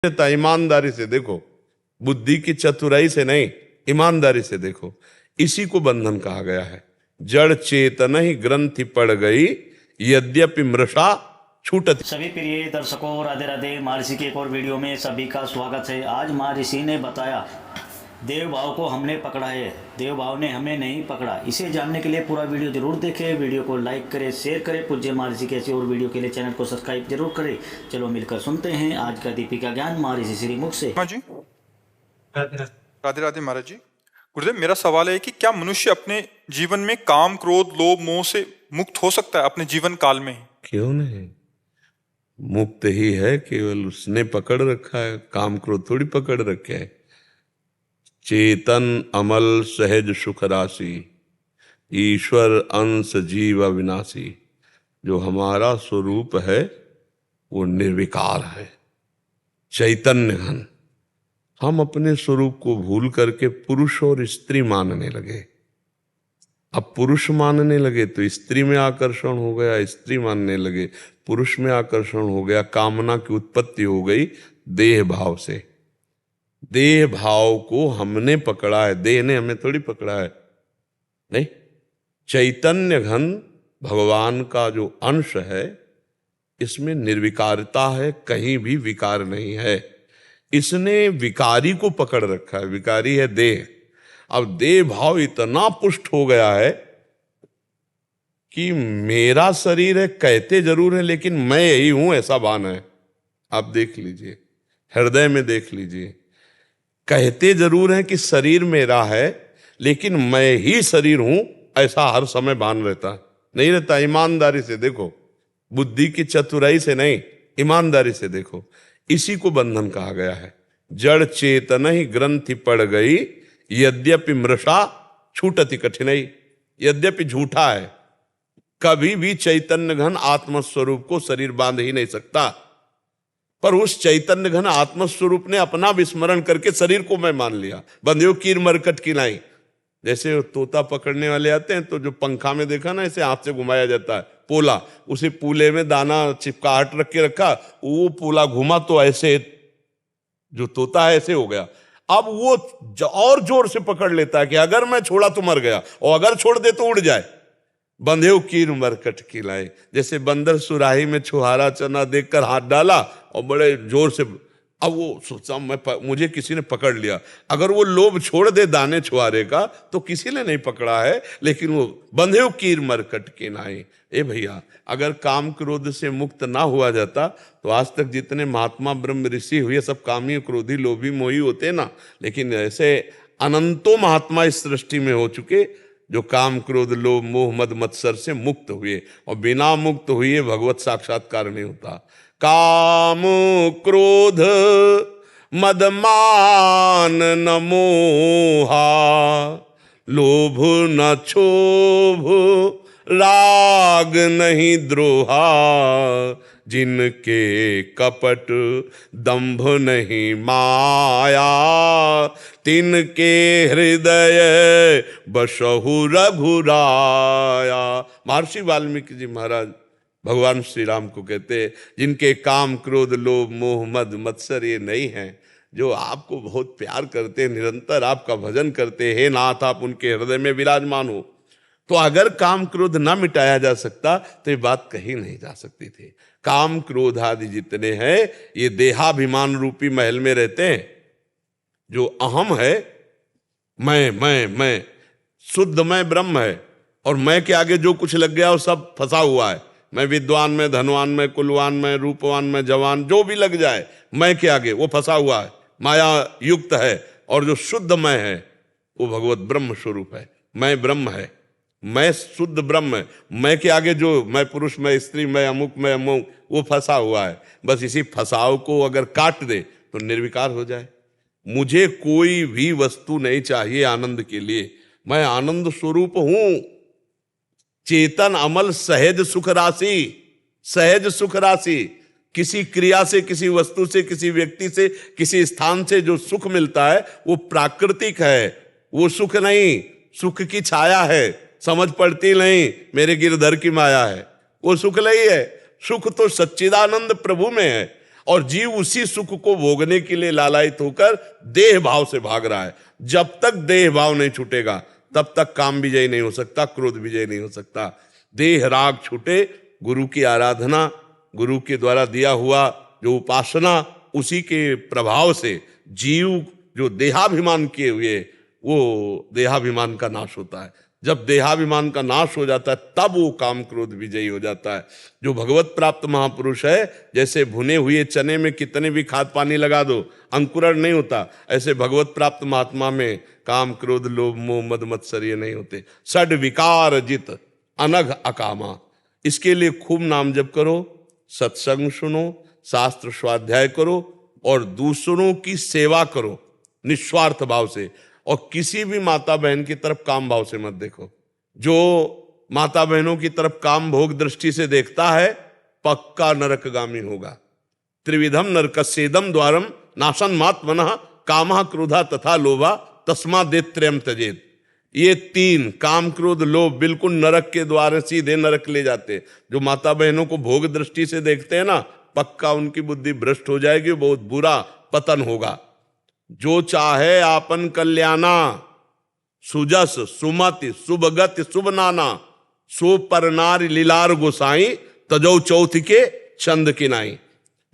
ईमानदारी से देखो, बुद्धि की चतुराई से नहीं, ईमानदारी से देखो। इसी को बंधन कहा गया है। जड़ चेतन ही ग्रंथि पड़ गई, यद्यपि मृषा छूटती। सभी प्रिय दर्शकों, राधे राधे। महर्षि के एक और वीडियो में सभी का स्वागत है। आज महर्षि ने बताया देव भाव को हमने पकड़ा है, देव भाव ने हमें नहीं पकड़ा। इसे जानने के लिए पूरा वीडियो जरूर देखें, वीडियो को लाइक करें, शेयर करें। पूज्य महर्षि के ऐसे और वीडियो के लिए चैनल को सब्सक्राइब जरूर करें। चलो मिलकर सुनते हैं आज का दीपिका ज्ञान महर्षि श्री मुख से। हाँ जी, राधे राधे महाराज जी। गुरुदेव, मेरा सवाल है कि क्या मनुष्य अपने जीवन में काम, क्रोध, लोभ, मोह से मुक्त हो सकता है अपने जीवन काल में? क्यों नहीं, मुक्त ही है, केवल उसने पकड़ रखा है। काम क्रोध थोड़ी पकड़ रखे है। चेतन अमल सहज सुख राशि, ईश्वर अंश जीव अविनाशी। जो हमारा स्वरूप है वो निर्विकार है, चैतन्य घन। हम अपने स्वरूप को भूल करके पुरुष और स्त्री मानने लगे। अब पुरुष मानने लगे तो स्त्री में आकर्षण हो गया, स्त्री मानने लगे पुरुष में आकर्षण हो गया। कामना की उत्पत्ति हो गई देह भाव से। देह भाव को हमने पकड़ा है, देह ने हमें थोड़ी पकड़ा है। नहीं, चैतन्य घन भगवान का जो अंश है, इसमें निर्विकारता है, कहीं भी विकार नहीं है। इसने विकारी को पकड़ रखा है, विकारी है देह। अब देह भाव इतना पुष्ट हो गया है कि मेरा शरीर है, कहते जरूर है लेकिन मैं यही हूं, ऐसा भान है। आप देख लीजिए, हृदय में देख लीजिए। कहते जरूर हैं कि शरीर मेरा है, लेकिन मैं ही शरीर हूं, ऐसा हर समय भान रहता नहीं रहता। ईमानदारी से देखो, बुद्धि की चतुराई से नहीं, ईमानदारी से देखो। इसी को बंधन कहा गया है। जड़ चेतन ही ग्रंथि पड़ गई, यद्यपि मृषा छूटति कठिनाई। यद्यपि झूठा है, कभी भी चैतन्य घन आत्मस्वरूप को शरीर बांध ही नहीं सकता। पर उस चैतन्य घन आत्मस्वरूप ने अपना विस्मरण करके शरीर को मैं मान लिया। बंधियो कीर मरकट की लाई। जैसे तोता पकड़ने वाले आते हैं तो जो पंखा में देखा ना, ऐसे हाथ से घुमाया जाता है पोला, उसे पूले में दाना चिपकाहट रख के रखा, वो पोला घुमा तो ऐसे जो तोता है ऐसे हो गया। अब वो और जोर से पकड़ लेता है कि अगर मैं छोड़ा तो मर गया, और अगर छोड़ दे तो उड़ जाए। बंधेव कीर मरकट की लाए। जैसे बंदर सुराही में छुहारा चना देखकर हाथ डाला और बड़े जोर से, अब वो सोचा मुझे किसी ने पकड़ लिया। अगर वो लोभ छोड़ दे दाने छुहारे का तो किसी ने नहीं पकड़ा है, लेकिन वो बंधेव कीर मरकट के नाई। ए भैया, अगर काम क्रोध से मुक्त ना हुआ जाता तो आज तक जितने महात्मा ब्रह्म ऋषि हुए सब कामी, क्रोधी, लोभी, मोही होते ना। लेकिन ऐसे अनंतों महात्मा इस सृष्टि में हो चुके जो काम क्रोध लोभ मोह मद मत्सर से मुक्त हुए, और बिना मुक्त हुए भगवत साक्षात्कार नहीं होता। काम क्रोध मद मान न मोहा, लोभ न क्षोभ राग नहीं द्रोहा, जिनके कपट दंभ नहीं माया, तिनके हृदय बसहु रघुराया। महर्षि वाल्मीकि जी महाराज भगवान श्री राम को कहते हैं, जिनके काम क्रोध लोभ मोह मद मत्सर ये नहीं है, जो आपको बहुत प्यार करते, निरंतर आपका भजन करते हैं नाथ, आप उनके हृदय में विराजमान हो। तो अगर काम क्रोध ना मिटाया जा सकता तो ये बात कही नहीं जा सकती थी। काम क्रोध आदि जितने हैं ये देहाभिमान रूपी महल में रहते हैं। जो अहम है, मैं शुद्ध मैं ब्रह्म है, और मैं के आगे जो कुछ लग गया वो सब फंसा हुआ है। मैं विद्वान में, धनवान में, कुलवान में, रूपवान में, जवान, जो भी लग जाए मैं के आगे वो फंसा हुआ है, माया युक्त है। और जो शुद्ध मैं है वो भगवत ब्रह्म स्वरूप है। मैं ब्रह्म है, मैं शुद्ध ब्रह्म है। मैं के आगे जो मैं पुरुष, मैं स्त्री, मैं अमुक, मैं अमुक, वो फंसा हुआ है। बस इसी फंसाव को अगर काट दे तो निर्विकार हो जाए। मुझे कोई भी वस्तु नहीं चाहिए आनंद के लिए, मैं आनंद स्वरूप हूं। चेतन अमल सहज सुख राशि, सहज सुख राशि। किसी क्रिया से, किसी वस्तु से, किसी व्यक्ति से, किसी स्थान से जो सुख मिलता है वो प्राकृतिक है, वो सुख नहीं, सुख की छाया है, समझ पड़ती नहीं, मेरे गिरधर की माया है, वो सुख नहीं है। सुख तो सच्चिदानंद प्रभु में है। और जीव उसी सुख को भोगने के लिए लालायित होकर देह भाव से भाग रहा है। जब तक देह भाव नहीं छूटेगा तब तक काम विजय नहीं हो सकता, क्रोध विजय नहीं हो सकता। देह राग छूटे, गुरु की आराधना, गुरु के द्वारा दिया हुआ जो उपासना, उसी के प्रभाव से जीव जो देहाभिमान किए हुए, वो देहाभिमान का नाश होता है। जब देहाभिमान का नाश हो जाता है तब वो काम क्रोध विजयी हो जाता है। जो भगवत प्राप्त महापुरुष है, जैसे भुने हुए चने में कितने भी खाद पानी लगा दो अंकुरण नहीं होता, ऐसे भगवत प्राप्त महात्मा में काम क्रोध लोभ मोह मद मत्सर्य नहीं होते। षड विकार जित अनघ अकामा। इसके लिए खूब नाम जप करो, सत्संग सुनो, शास्त्र स्वाध्याय करो और दूसरों की सेवा करो निस्वार्थ भाव से। और किसी भी माता बहन की तरफ काम भाव से मत देखो। जो माता बहनों की तरफ काम भोग दृष्टि से देखता है पक्का नरकगामी होगा। त्रिविधम नरकस्येदम द्वारम नाशन मात्मनः कामः क्रोधा तथा लोभा तस्मादेत्रयम् त्यजेत्। ये तीन काम क्रोध लोभ बिल्कुल नरक के द्वार, सीधे नरक ले जाते। जो माता बहनों को भोग दृष्टि से देखते हैं ना, पक्का उनकी बुद्धि भ्रष्ट हो जाएगी, बहुत बुरा पतन होगा। जो चाहे आपन कल्याणा, सुजस सुमति शुभगति शुभ नाना, सो पर नारी लीलार गोसाई, तजौ चौथ के चंद किनाई।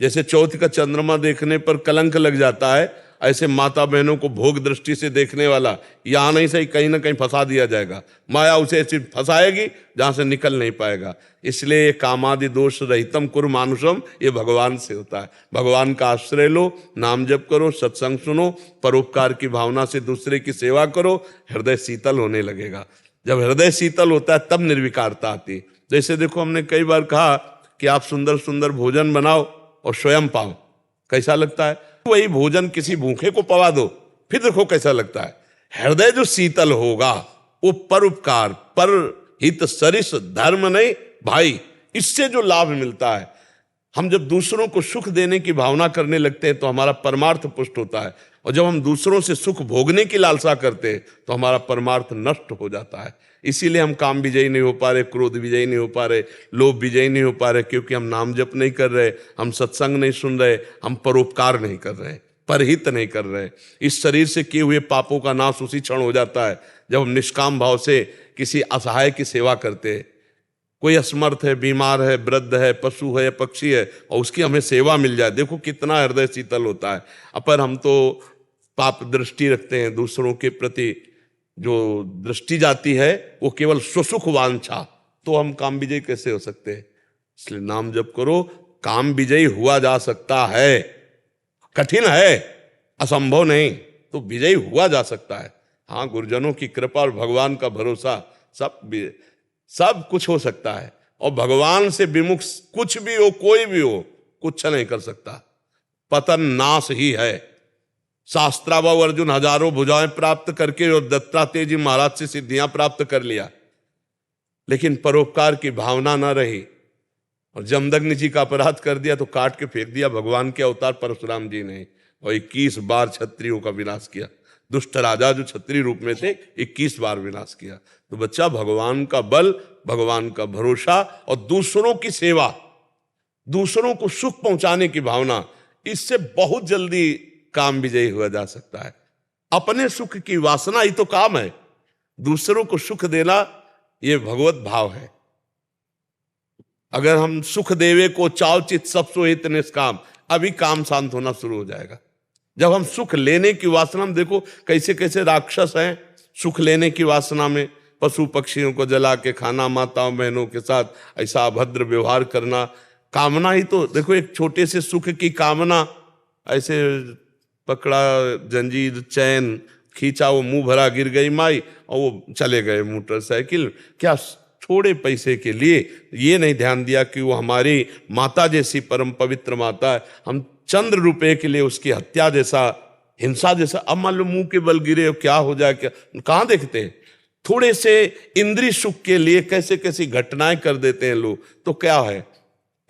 जैसे चौथ का चंद्रमा देखने पर कलंक लग जाता है, ऐसे माता बहनों को भोग दृष्टि से देखने वाला यहां नहीं सही कहीं ना कहीं फंसा दिया जाएगा। माया उसे ऐसी फंसाएगी जहां से निकल नहीं पाएगा। इसलिए कामादि दोष रहितम कुरु मानुषम, ये भगवान से होता है। भगवान का आश्रय लो, नाम जप करो, सत्संग सुनो, परोपकार की भावना से दूसरे की सेवा करो, हृदय शीतल होने लगेगा। जब हृदय शीतल होता है तब निर्विकारता आती। जैसे देखो, हमने कई बार कहा कि आप सुंदर सुंदर भोजन बनाओ और स्वयं पाओ, कैसा लगता है? वही भोजन किसी भूखे को पवा दो, फिर देखो कैसा लगता है। हृदय जो शीतल होगा वो परोपकार, पर हित सरिस धर्म नहीं भाई, इससे जो लाभ मिलता है। हम जब दूसरों को सुख देने की भावना करने लगते हैं तो हमारा परमार्थ पुष्ट होता है, और जब हम दूसरों से सुख भोगने की लालसा करते हैं तो हमारा परमार्थ नष्ट हो जाता है। इसीलिए हम काम विजयी नहीं हो पा रहे, क्रोध विजयी नहीं हो पा रहे, लोभ विजयी नहीं हो पा रहे, क्योंकि हम नाम जप नहीं कर रहे, हम सत्संग नहीं सुन रहे, हम परोपकार नहीं कर रहे, परहित नहीं कर रहे। इस शरीर से किए हुए पापों का नाश उसी क्षण हो जाता है जब हम निष्काम भाव से किसी असहाय की सेवा करते हैं। कोई असमर्थ है, बीमार है, वृद्ध है, पशु है, पक्षी है, और उसकी हमें सेवा मिल जाए, देखो कितना हृदय शीतल होता है। पर हम तो पाप दृष्टि रखते हैं, दूसरों के प्रति जो दृष्टि जाती है वो केवल स्वसुख वांछा, तो हम काम विजयी कैसे हो सकते हैं? इसलिए नाम जप करो, काम विजयी हुआ जा सकता है। कठिन है, असंभव नहीं, तो विजयी हुआ जा सकता है। हाँ, गुरुजनों की कृपा और भगवान का भरोसा, सब कुछ हो सकता है। और भगवान से विमुख कुछ भी हो, कोई भी हो, कुछ नहीं कर सकता। पतन नाश ही है। शास्त्राबाव अर्जुन हजारों भुजाएं प्राप्त करके और दत्तात्रेय जी महाराज से सिद्धियां प्राप्त कर लिया, लेकिन परोपकार की भावना न रही और जमदग्नि जी का अपराध कर दिया तो काट के फेंक दिया भगवान के अवतार परशुराम जी ने, और 21 बार क्षत्रियों का विनाश किया। दुष्ट राजा जो क्षत्रिय रूप में थे 21 बार विनाश किया। तो बच्चा, भगवान का बल, भगवान का भरोसा और दूसरों की सेवा, दूसरों को सुख पहुंचाने की भावना, इससे बहुत जल्दी काम विजयी हुआ जा सकता है। अपने सुख की वासना ही तो काम है, दूसरों को सुख देना ये भगवत भाव है। अगर हम सुख देवे को चाव चित सब सोहित निष्काम, अभी काम शांत होना शुरू हो जाएगा। जब हम सुख लेने की वासना में, देखो कैसे कैसे राक्षस हैं सुख लेने की वासना में, पशु पक्षियों को जला के खाना, माताओं बहनों के साथ ऐसा अभद्र व्यवहार करना, कामना ही तो देखो, एक छोटे से सुख की कामना, ऐसे पकड़ा जंजीर चैन खींचा, वो मुंह भरा गिर गई माई और वो चले गए मोटरसाइकिल, क्या थोड़े पैसे के लिए ये नहीं ध्यान दिया कि वो हमारी माता जैसी परम पवित्र माता है। हम चंद रुपए के लिए उसकी हत्या जैसा, हिंसा जैसा, अब मान लो मुंह के बल गिरे क्या हो जाए, क्या कहाँ देखते हैं? थोड़े से इंद्रिय सुख के लिए कैसे कैसी घटनाएं कर देते हैं लोग। तो क्या है,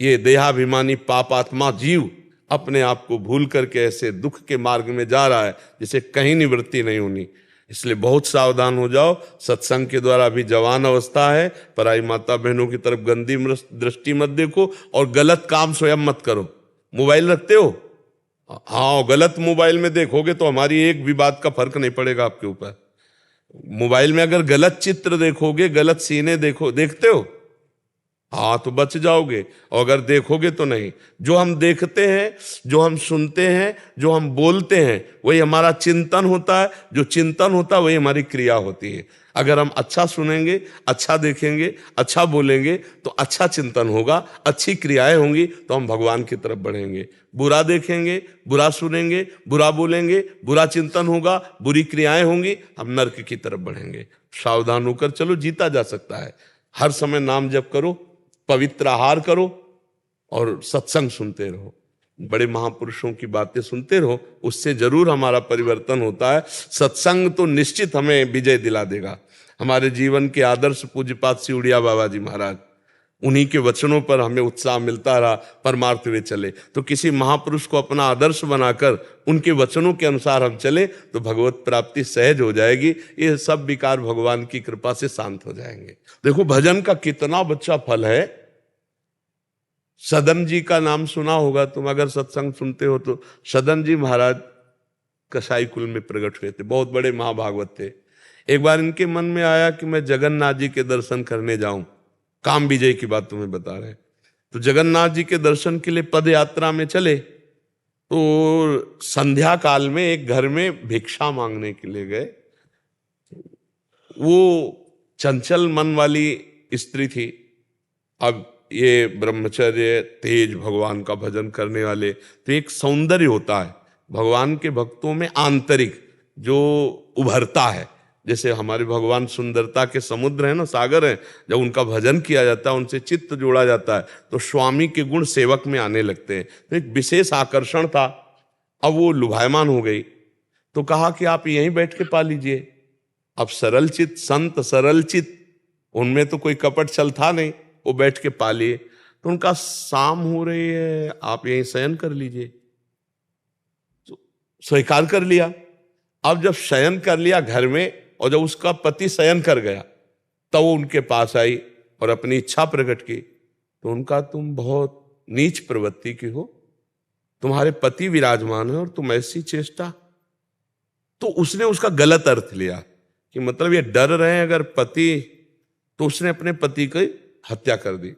ये देहाभिमानी पापात्मा जीव अपने आप को भूल करके ऐसे दुख के मार्ग में जा रहा है जिसे कहीं निवृत्ति नहीं होनी। इसलिए बहुत सावधान हो जाओ। सत्संग के द्वारा अभी जवान अवस्था है, पराई माता बहनों की तरफ गंदी दृष्टि मत देखो और गलत काम स्वयं मत करो। मोबाइल रखते हो? हाँ, गलत मोबाइल में देखोगे तो हमारी एक भी बात का फर्क नहीं पड़ेगा आपके ऊपर। मोबाइल में अगर गलत चित्र देखोगे, गलत सीने देखते हो, हाँ तो बच जाओगे, और अगर देखोगे तो नहीं। जो हम देखते हैं, जो हम सुनते हैं, जो हम बोलते हैं, वही हमारा चिंतन होता है। जो चिंतन होता है वही हमारी क्रिया होती है। अगर हम अच्छा सुनेंगे, अच्छा देखेंगे, अच्छा बोलेंगे तो अच्छा चिंतन होगा, अच्छी क्रियाएं होंगी तो हम भगवान की तरफ बढ़ेंगे। बुरा देखेंगे, बुरा सुनेंगे, बुरा बोलेंगे, बुरा चिंतन होगा, बुरी क्रियाएं होंगी, हम नरक की तरफ बढ़ेंगे। सावधान होकर चलो, जीता जा सकता है। हर समय नाम जप करो, पवित्र आहार करो और सत्संग सुनते रहो, बड़े महापुरुषों की बातें सुनते रहो, उससे जरूर हमारा परिवर्तन होता है। सत्संग तो निश्चित हमें विजय दिला देगा। हमारे जीवन के आदर्श पूज्यपाद सिउड़िया बाबा जी महाराज, उन्हीं के वचनों पर हमें उत्साह मिलता रहा, परमार्थ में चले। तो किसी महापुरुष को अपना आदर्श बनाकर उनके वचनों के अनुसार हम चले तो भगवत प्राप्ति सहज हो जाएगी। ये सब विकार भगवान की कृपा से शांत हो जाएंगे। देखो भजन का कितना बच्चा फल है। सदन जी का नाम सुना होगा तुम, अगर सत्संग सुनते हो तो। सदन जी महाराज कसाई कुल में प्रकट हुए थे, बहुत बड़े महाभागवत थे। एक बार इनके मन में आया कि मैं जगन्नाथ जी के दर्शन करने जाऊं। काम विजय की बात तुम्हें बता रहे हैं। तो जगन्नाथ जी के दर्शन के लिए पद यात्रा में चले, तो संध्या काल में एक घर में भिक्षा मांगने के लिए गए। वो चंचल मन वाली स्त्री थी। अब ये ब्रह्मचर्य, तेज, भगवान का भजन करने वाले, तो एक सौंदर्य होता है भगवान के भक्तों में आंतरिक जो उभरता है। जैसे हमारे भगवान सुंदरता के समुद्र है ना, सागर है। जब उनका भजन किया जाता है, उनसे चित्त जोड़ा जाता है, तो स्वामी के गुण सेवक में आने लगते हैं। तो एक विशेष आकर्षण था। अब वो लुभायमान हो गई, तो कहा कि आप यहीं बैठ के पा लीजिए। अब सरल चित्त संत, सरल चित्त, उनमें तो कोई कपट छल था नहीं, वो बैठ के पा लिए। तो उनका शाम हो रही है, आप यहीं शयन कर लीजिए। तो स्वीकार कर लिया। अब जब शयन कर लिया घर में, और जब उसका पति शयन कर गया, तब वो उनके पास आई और अपनी इच्छा प्रकट की। तो उनका, तुम बहुत नीच प्रवृत्ति की हो, तुम्हारे पति विराजमान है और तुम ऐसी चेष्टा। तो उसने उसका गलत अर्थ लिया कि मतलब ये डर रहे हैं अगर पति, तो उसने अपने पति की हत्या कर दी।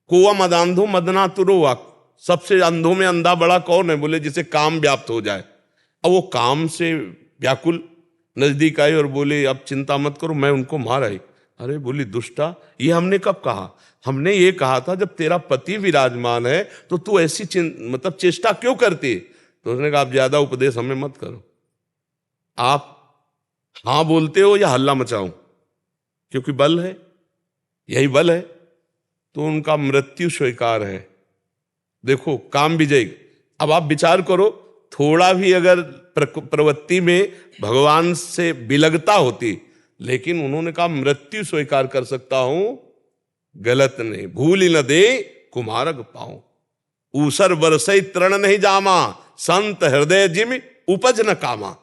कोआ मदांधो मदना तुरो, सबसे अंधों में अंधा बड़ा कौन है? बोले जिसे काम व्याप्त हो जाए। अब वो काम से व्याकुल नजदीक आई और बोले अब चिंता मत करो, मैं उनको मार आई। अरे बोली दुष्टा, ये हमने कब कहा? हमने ये कहा था जब तेरा पति विराजमान है तो तू ऐसी मतलब चेष्टा क्यों करती? तो उसने कहा आप ज्यादा उपदेश हमें मत करो, आप हाँ बोलते हो या हल्ला मचाऊं, क्योंकि बल है, यही बल है। तो उनका मृत्यु स्वीकार है। देखो काम विजय। अब आप विचार करो, थोड़ा भी अगर प्रवृत्ति में भगवान से विलगता होती, लेकिन उन्होंने कहा मृत्यु स्वीकार कर सकता हूं, गलत नहीं। भूल न दे कुमारक पाऊं, ऊसर बरसई तृण नहीं जामा, संत हृदय जिम उपज न कामा।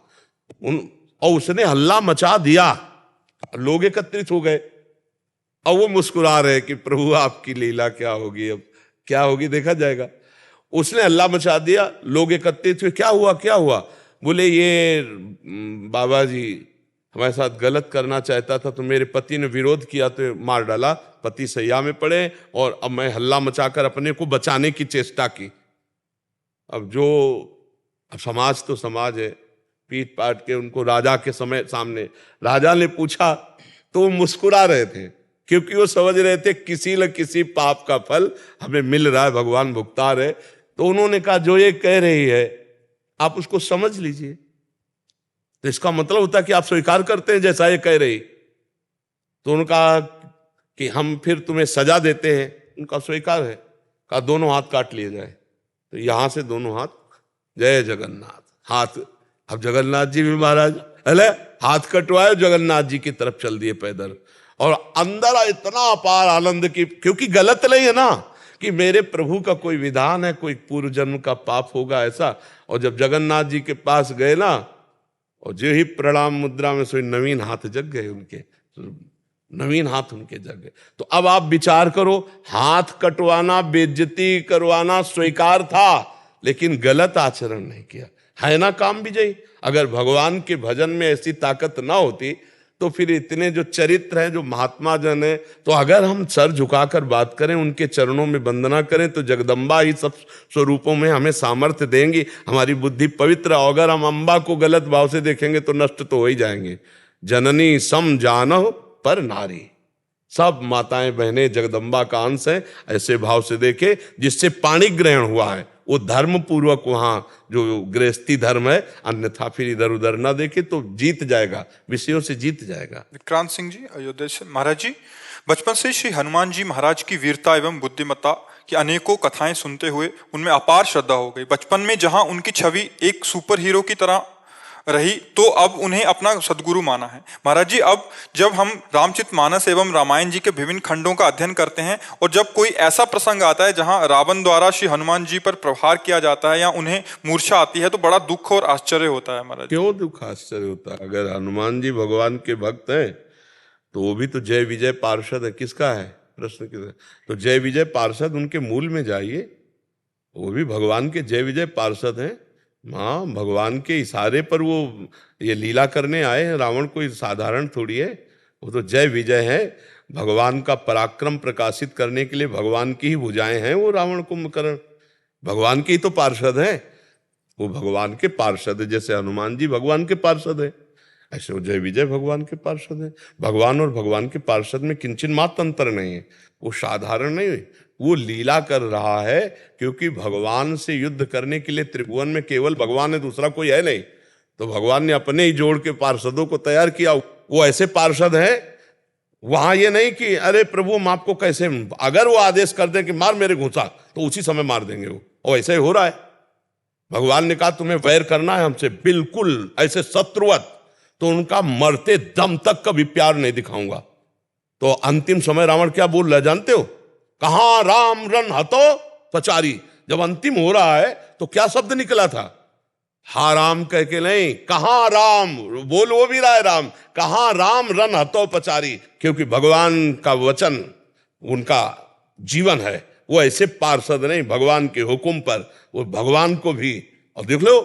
और उसने हल्ला मचा दिया, लोग एकत्रित हो गए। और वो मुस्कुरा रहे कि प्रभु आपकी लीला क्या होगी, अब क्या होगी देखा जाएगा। उसने हल्ला मचा दिया, लोग एकत्रित हुए। क्या हुआ क्या हुआ? बोले ये बाबा जी हमारे साथ गलत करना चाहता था, तो मेरे पति ने विरोध किया तो मार डाला। पति सैया में पड़े और अब मैं हल्ला मचाकर अपने को बचाने की चेष्टा की। अब समाज तो समाज है, पीट पाट के उनको राजा के सामने राजा ने पूछा तो वो मुस्कुरा रहे थे, क्योंकि वो समझ रहे थे किसी न किसी पाप का फल हमें मिल रहा है, भगवान भुगता रहे। तो उन्होंने कहा जो ये कह रही है आप उसको समझ लीजिए। तो इसका मतलब होता है कि आप स्वीकार करते हैं जैसा ये कह रही। तो उन्होंने कहा कि हम फिर तुम्हें सजा देते हैं। उनका स्वीकार है। कहा दोनों हाथ काट लिए जाए। तो यहां से दोनों हाथ, जय जगन्नाथ, हाथ। अब जगन्नाथ जी भी महाराज अले हाथ कटवाए, जगन्नाथ जी की तरफ चल दिए पैदल। और अंदर इतना अपार आनंद की, क्योंकि गलत नहीं है ना कि मेरे प्रभु का कोई विधान है, कोई पूर्व जन्म का पाप होगा ऐसा। और जब जगन्नाथ जी के पास गए ना, और जो ही प्रणाम मुद्रा में सोई नवीन हाथ जग गए उनके। नवीन हाथ उनके जग गए। तो अब आप विचार करो, हाथ कटवाना, बेइज्जती करवाना स्वीकार था, लेकिन गलत आचरण नहीं किया, है ना काम विजयी। अगर भगवान के भजन में ऐसी ताकत ना होती तो फिर इतने जो चरित्र हैं, जो महात्मा जन है, तो अगर हम सर झुकाकर बात करें, उनके चरणों में वंदना करें, तो जगदम्बा ही सब स्वरूपों में हमें सामर्थ्य देंगी, हमारी बुद्धि पवित्र। अगर हम अम्बा को गलत भाव से देखेंगे तो नष्ट तो हो ही जाएंगे। जननी सम जानह पर नारी, सब माताएं बहनें जगदम्बा का अंश है, ऐसे भाव से देखे। जिससे पाणी ग्रहण हुआ है वो धर्म पूर्वक वहां जो गृहस्थी धर्म है, अन्यथा फिर इधर उधर ना देखे तो जीत जाएगा, विषयों से जीत जाएगा। विक्रांत सिंह जी अयोध्या से। महाराज जी, बचपन से श्री हनुमान जी महाराज की वीरता एवं बुद्धिमत्ता की अनेकों कथाएं सुनते हुए उनमें अपार श्रद्धा हो गई। बचपन में जहां उनकी छवि एक सुपर हीरो की तरह रही, तो अब उन्हें अपना सदगुरु माना है। महाराज जी, अब जब हम रामचरितमानस एवं रामायण जी के विभिन्न खंडों का अध्ययन करते हैं और जब कोई ऐसा प्रसंग आता है जहां रावण द्वारा श्री हनुमान जी पर प्रहार किया जाता है या उन्हें मूर्छा आती है, तो बड़ा दुख और आश्चर्य होता है। महाराज, क्यों दुख आश्चर्य होता है? अगर हनुमान जी भगवान के भक्त हैं तो वो भी तो जय विजय पार्षद है। किसका है प्रश्न? किसका? तो जय विजय पार्षद, उनके मूल में जाइए, वो भी भगवान के जय विजय पार्षद हैं। माँ, भगवान के इशारे पर वो ये लीला करने आए हैं। रावण कोई साधारण थोड़ी है, वो तो जय विजय है। भगवान का पराक्रम प्रकाशित करने के लिए भगवान की ही भुजाएं हैं वो रावण कुंभकर्ण, भगवान के ही तो पार्षद हैं। वो भगवान के पार्षद है, जैसे हनुमान जी भगवान के पार्षद है, ऐसे वो जय विजय भगवान के पार्षद है। भगवान और भगवान के पार्षद में किंचित मात्र अंतर नहीं है। वो साधारण नहीं है, वो लीला कर रहा है, क्योंकि भगवान से युद्ध करने के लिए त्रिभुवन में केवल भगवान है, दूसरा कोई है नहीं। तो भगवान ने अपने ही जोड़ के पार्षदों को तैयार किया। वो ऐसे पार्षद हैं, वहां ये नहीं कि अरे प्रभु हम आपको कैसे, अगर वो आदेश कर दें कि मार मेरे घुसा, तो उसी समय मार देंगे वो, और ऐसे ही हो रहा है। भगवान ने कहा तुम्हें वैर करना है हमसे, बिल्कुल ऐसे शत्रुवत, तो उनका मरते दम तक कभी प्यार नहीं दिखाऊंगा। तो अंतिम समय रावण क्या बोल रहा है जानते हो? कहां राम रन हतो पचारी। जब अंतिम हो रहा है तो क्या शब्द निकला था? हा राम कह के नहीं, कहां राम, बोल वो भी रहा है राम, कहां राम रन हतो पचारी, क्योंकि भगवान का वचन उनका जीवन है। वो ऐसे पार्षद नहीं, भगवान के हुक्म पर वो भगवान को भी। और देख लो,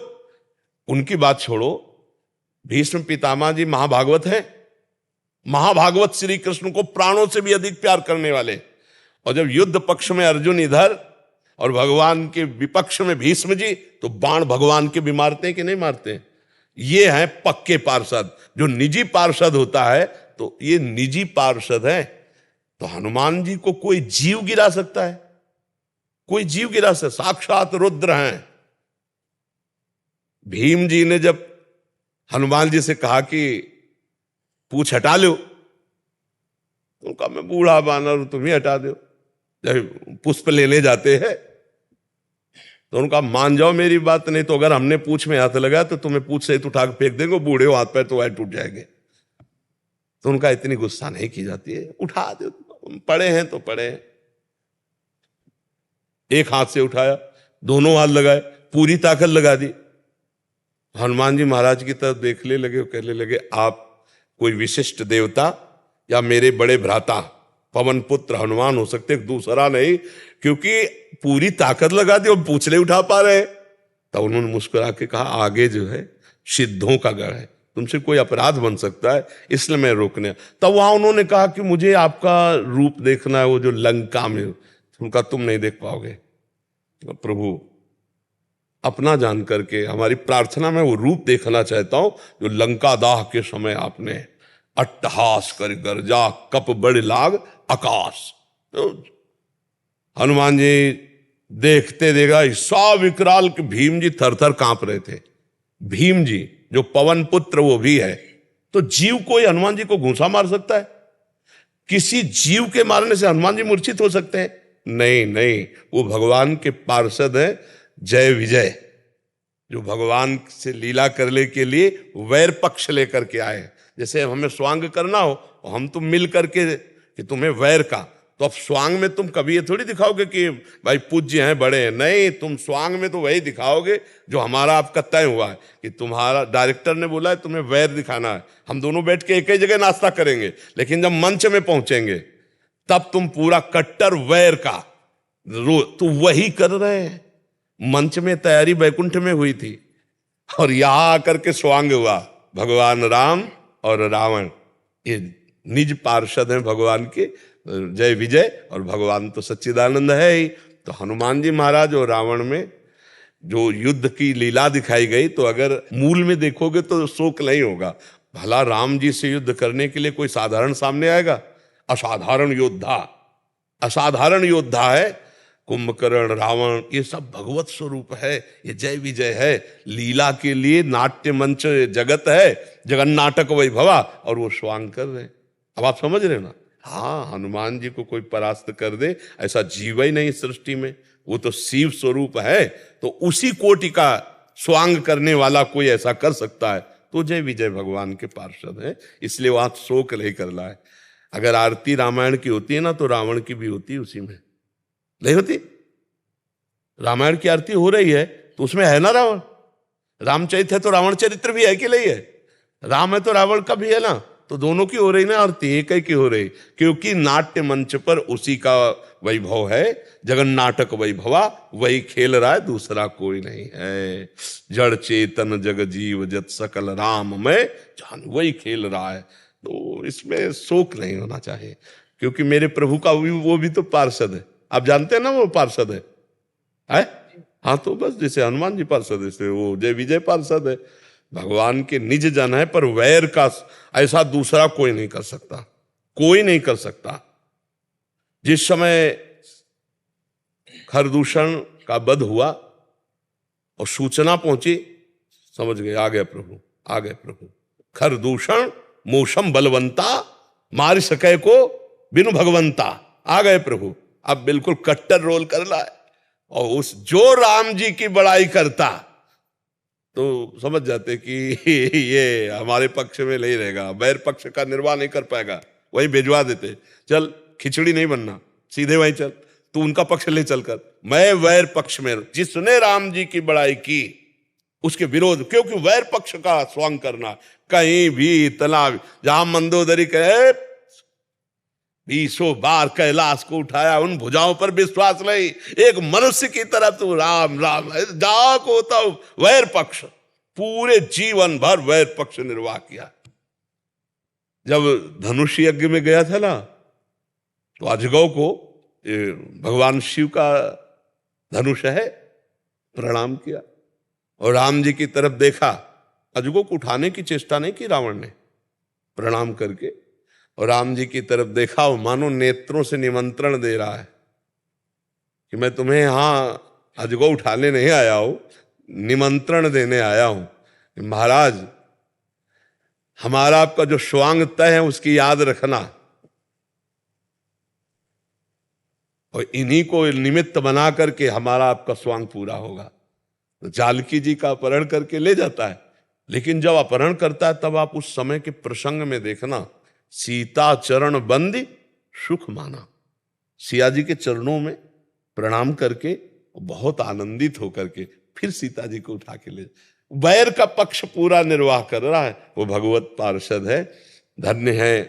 उनकी बात छोड़ो, भीष्म पितामह जी महाभागवत है, महाभागवत श्री कृष्ण को प्राणों से भी अधिक प्यार करने वाले। और जब युद्ध पक्ष में अर्जुन इधर और भगवान के विपक्ष में भीष्म जी, तो बाण भगवान के भी मारते हैं कि नहीं मारते? ये हैं पक्के पार्षद। जो निजी पार्षद होता है तो ये निजी पार्षद है। तो हनुमान जी को कोई जीव गिरा सकता है? कोई जीव गिरा सकता? साक्षात रुद्र हैं। भीम जी ने जब हनुमान जी से कहा कि पूछ हटा लो, तो कहा मैं बूढ़ा बानर, तुम ही हटा दो। जब पुष्प लेने जाते हैं तो उनका मान जाओ मेरी बात, नहीं तो अगर हमने पूछ में हाथ लगाया तो तुम्हें पूछ से उठा के फेंक देंगे, बूढ़े हो हाथ पैर तो वह टूट जाएंगे। तो उनका इतनी गुस्सा नहीं की जाती है, उठा दो, पड़े हैं तो पड़े हैं। एक हाथ से उठाया, दोनों हाथ लगाए, पूरी ताकत लगा दी। हनुमान जी महाराज की तरफ देखने लगे, कहने लगे आप कोई विशिष्ट देवता या मेरे बड़े भ्राता पवन पुत्र हनुमान हो सकते, दूसरा नहीं, क्योंकि पूरी ताकत लगा दी और पूछले उठा पा रहे। तब उन्होंने मुस्कुरा के कहा आगे जो है सिद्धों का गढ़ है, तुमसे कोई अपराध बन सकता है, इसलिए मैं रोकने। तब वहां उन्होंने कहा कि मुझे आपका रूप देखना है, वो जो लंका में, उनका तुम नहीं देख पाओगे। प्रभु अपना जान करके हमारी प्रार्थना में वो रूप देखना चाहता हूं जो लंका दाह के समय आपने अट्टहास कर गर्जा कप बड़ लाग आकाश। तो हनुमान जी देखते देगा सा विकराल के भीम जी थर थर कांप रहे थे। भीम जी जो पवन पुत्र वो भी है, तो जीव कोई हनुमान जी को घूंसा मार सकता है? किसी जीव के मारने से हनुमान जी मूर्छित हो सकते हैं? नहीं नहीं, वो भगवान के पार्षद हैं, जय विजय, जो भगवान से लीला करने के लिए वैर पक्ष लेकर के आए। जैसे हमें स्वांग करना हो, हम तुम मिल करके कि तुम्हें वैर का, तो अब स्वांग में तुम कभी ये थोड़ी दिखाओगे कि भाई पूज्य हैं, बड़े हैं। नहीं, तुम स्वांग में तो वही दिखाओगे जो हमारा आपका तय हुआ है कि तुम्हारा डायरेक्टर ने बोला है तुम्हें वैर दिखाना है, हम दोनों बैठ के एक ही जगह नाश्ता करेंगे, लेकिन जब मंच में पहुंचेंगे तब तुम पूरा कट्टर वैर का तो वही कर रहे हैं। मंच में तैयारी बैकुंठ में हुई थी और यहां आकर के स्वांग हुआ। भगवान राम और रावण ये निज पार्षद हैं भगवान के, जय विजय, और भगवान तो सच्चिदानंद है ही। तो हनुमान जी महाराज और रावण में जो युद्ध की लीला दिखाई गई, तो अगर मूल में देखोगे तो शोक नहीं होगा। भला राम जी से युद्ध करने के लिए कोई साधारण सामने आएगा? असाधारण योद्धा, असाधारण योद्धा है। कुंभकर्ण, रावण, ये सब भगवत स्वरूप है, ये जय विजय है। लीला के लिए नाट्य मंच जगत है, जगन नाटक वैभवा, और वो स्वांग कर रहे हैं। अब आप समझ रहे हो ना? हाँ, हनुमान जी को कोई परास्त कर दे ऐसा जीव ही नहीं सृष्टि में। वो तो शिव स्वरूप है, तो उसी कोटि का स्वांग करने वाला कोई ऐसा कर सकता है, तो जय विजय भगवान के पार्षद है, इसलिए वहां शोक नहीं कर रहा है। अगर आरती रामायण की होती है ना, तो रावण की भी होती उसी में, नहीं होती? रामायण की आरती हो रही है तो उसमें है ना रावण। रामचरित है तो रावण चरित्र भी है कि नहीं है? राम है तो रावण का भी है ना, तो दोनों की हो रही ना आरती, एक ही की हो रही, क्योंकि नाट्य मंच पर उसी का वैभव है। जगन नाटक वैभवा, वही खेल रहा है, दूसरा कोई नहीं है। जड़ चेतन जग जीव जत सकल राम में जान, वही खेल रहा है। तो इसमें शोक नहीं होना चाहिए, क्योंकि मेरे प्रभु का वो भी तो पार्षद है। आप जानते हैं ना वो पार्षद है? हाँ, तो बस जैसे हनुमान जी पार्षद है, जैसे वो जय विजय पार्षद है। भगवान के निज जन है, पर वैर का ऐसा दूसरा कोई नहीं कर सकता, कोई नहीं कर सकता। जिस समय खरदूषण का वध हुआ और सूचना पहुंची, समझ गए आ गए प्रभु, आ गए प्रभु। खरदूषण मोशम बलवंता, मार सके को बिनु भगवंता, आ गए प्रभु। अब बिल्कुल कट्टर रोल कर रहा है, और उस जो राम जी की बड़ाई करता तो समझ जाते कि ये हमारे पक्ष में नहीं रहेगा, बैर पक्ष का निर्वाह नहीं कर पाएगा, वही भिजवा देते। चल खिचड़ी नहीं बनना, सीधे वहीं चल, तू उनका पक्ष ले चलकर, मैं वैर पक्ष में। जिसने राम जी की बड़ाई की उसके विरोध, क्योंकि वैर पक्ष का स्वांग करना कहीं भी इतना, जहां मंदोदरी कहे 20 बार कैलाश को उठाया, उन भुजाओं पर विश्वास नहीं, एक मनुष्य की तरह तू राम राम जा को होता वैर पक्ष, पूरे जीवन भर वैर पक्ष निर्वाह किया। जब धनुष यज्ञ में गया था ना, तो अजगौ को भगवान शिव का धनुष है, प्रणाम किया और राम जी की तरफ देखा। अजगौ को उठाने की चेष्टा नहीं की रावण ने, प्रणाम करके, और राम जी की तरफ देखा, वो मानो नेत्रों से निमंत्रण दे रहा है कि मैं तुम्हें यहां अजगौ उठाने नहीं आया हूं, निमंत्रण देने आया हूं। महाराज, हमारा आपका जो स्वांग तय है उसकी याद रखना, और इन्हीं को निमित्त बना करके हमारा आपका स्वांग पूरा होगा। तो जानकी जी का अपहरण करके ले जाता है, लेकिन जब अपहरण करता है तब आप उस समय के प्रसंग में देखना, सीता चरण बंदी सुख माना, सिया जी के चरणों में प्रणाम करके बहुत आनंदित होकर के फिर सीता जी को उठा के ले, वैर का पक्ष पूरा निर्वाह कर रहा है। वो भगवत पार्षद है, धन्य है।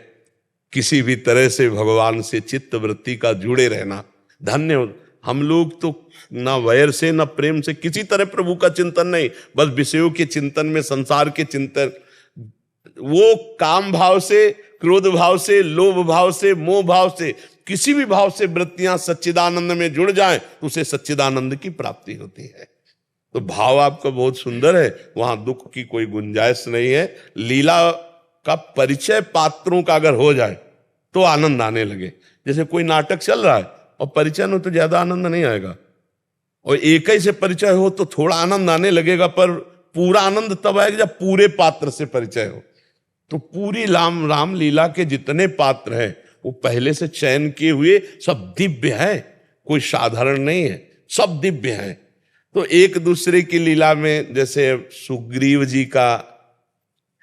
किसी भी तरह से भगवान से चित्त वृत्ति का जुड़े रहना धन्य हो। हम लोग तो ना वैर से ना प्रेम से, किसी तरह प्रभु का चिंतन नहीं, बस विषयों के चिंतन में, संसार के चिंतन, वो काम भाव से, क्रोध भाव से, लोभ भाव से, मोह भाव से, किसी भी भाव से वृत्तियां सच्चिदानंद में जुड़ जाएं तो उसे सच्चिदानंद की प्राप्ति होती है। तो भाव आपका बहुत सुंदर है, वहां दुख की कोई गुंजाइश नहीं है। लीला का परिचय पात्रों का अगर हो जाए तो आनंद आने लगे। जैसे कोई नाटक चल रहा है और परिचय में तो ज्यादा आनंद नहीं आएगा, और एक ही से परिचय हो तो थोड़ा आनंद आने लगेगा, पर पूरा आनंद तब आएगा जब पूरे पात्र से परिचय हो। तो पूरी राम लीला के जितने पात्र हैं वो पहले से चयन किए हुए सब दिव्य हैं, कोई साधारण नहीं है, सब दिव्य हैं। तो एक दूसरे की लीला में, जैसे सुग्रीव जी का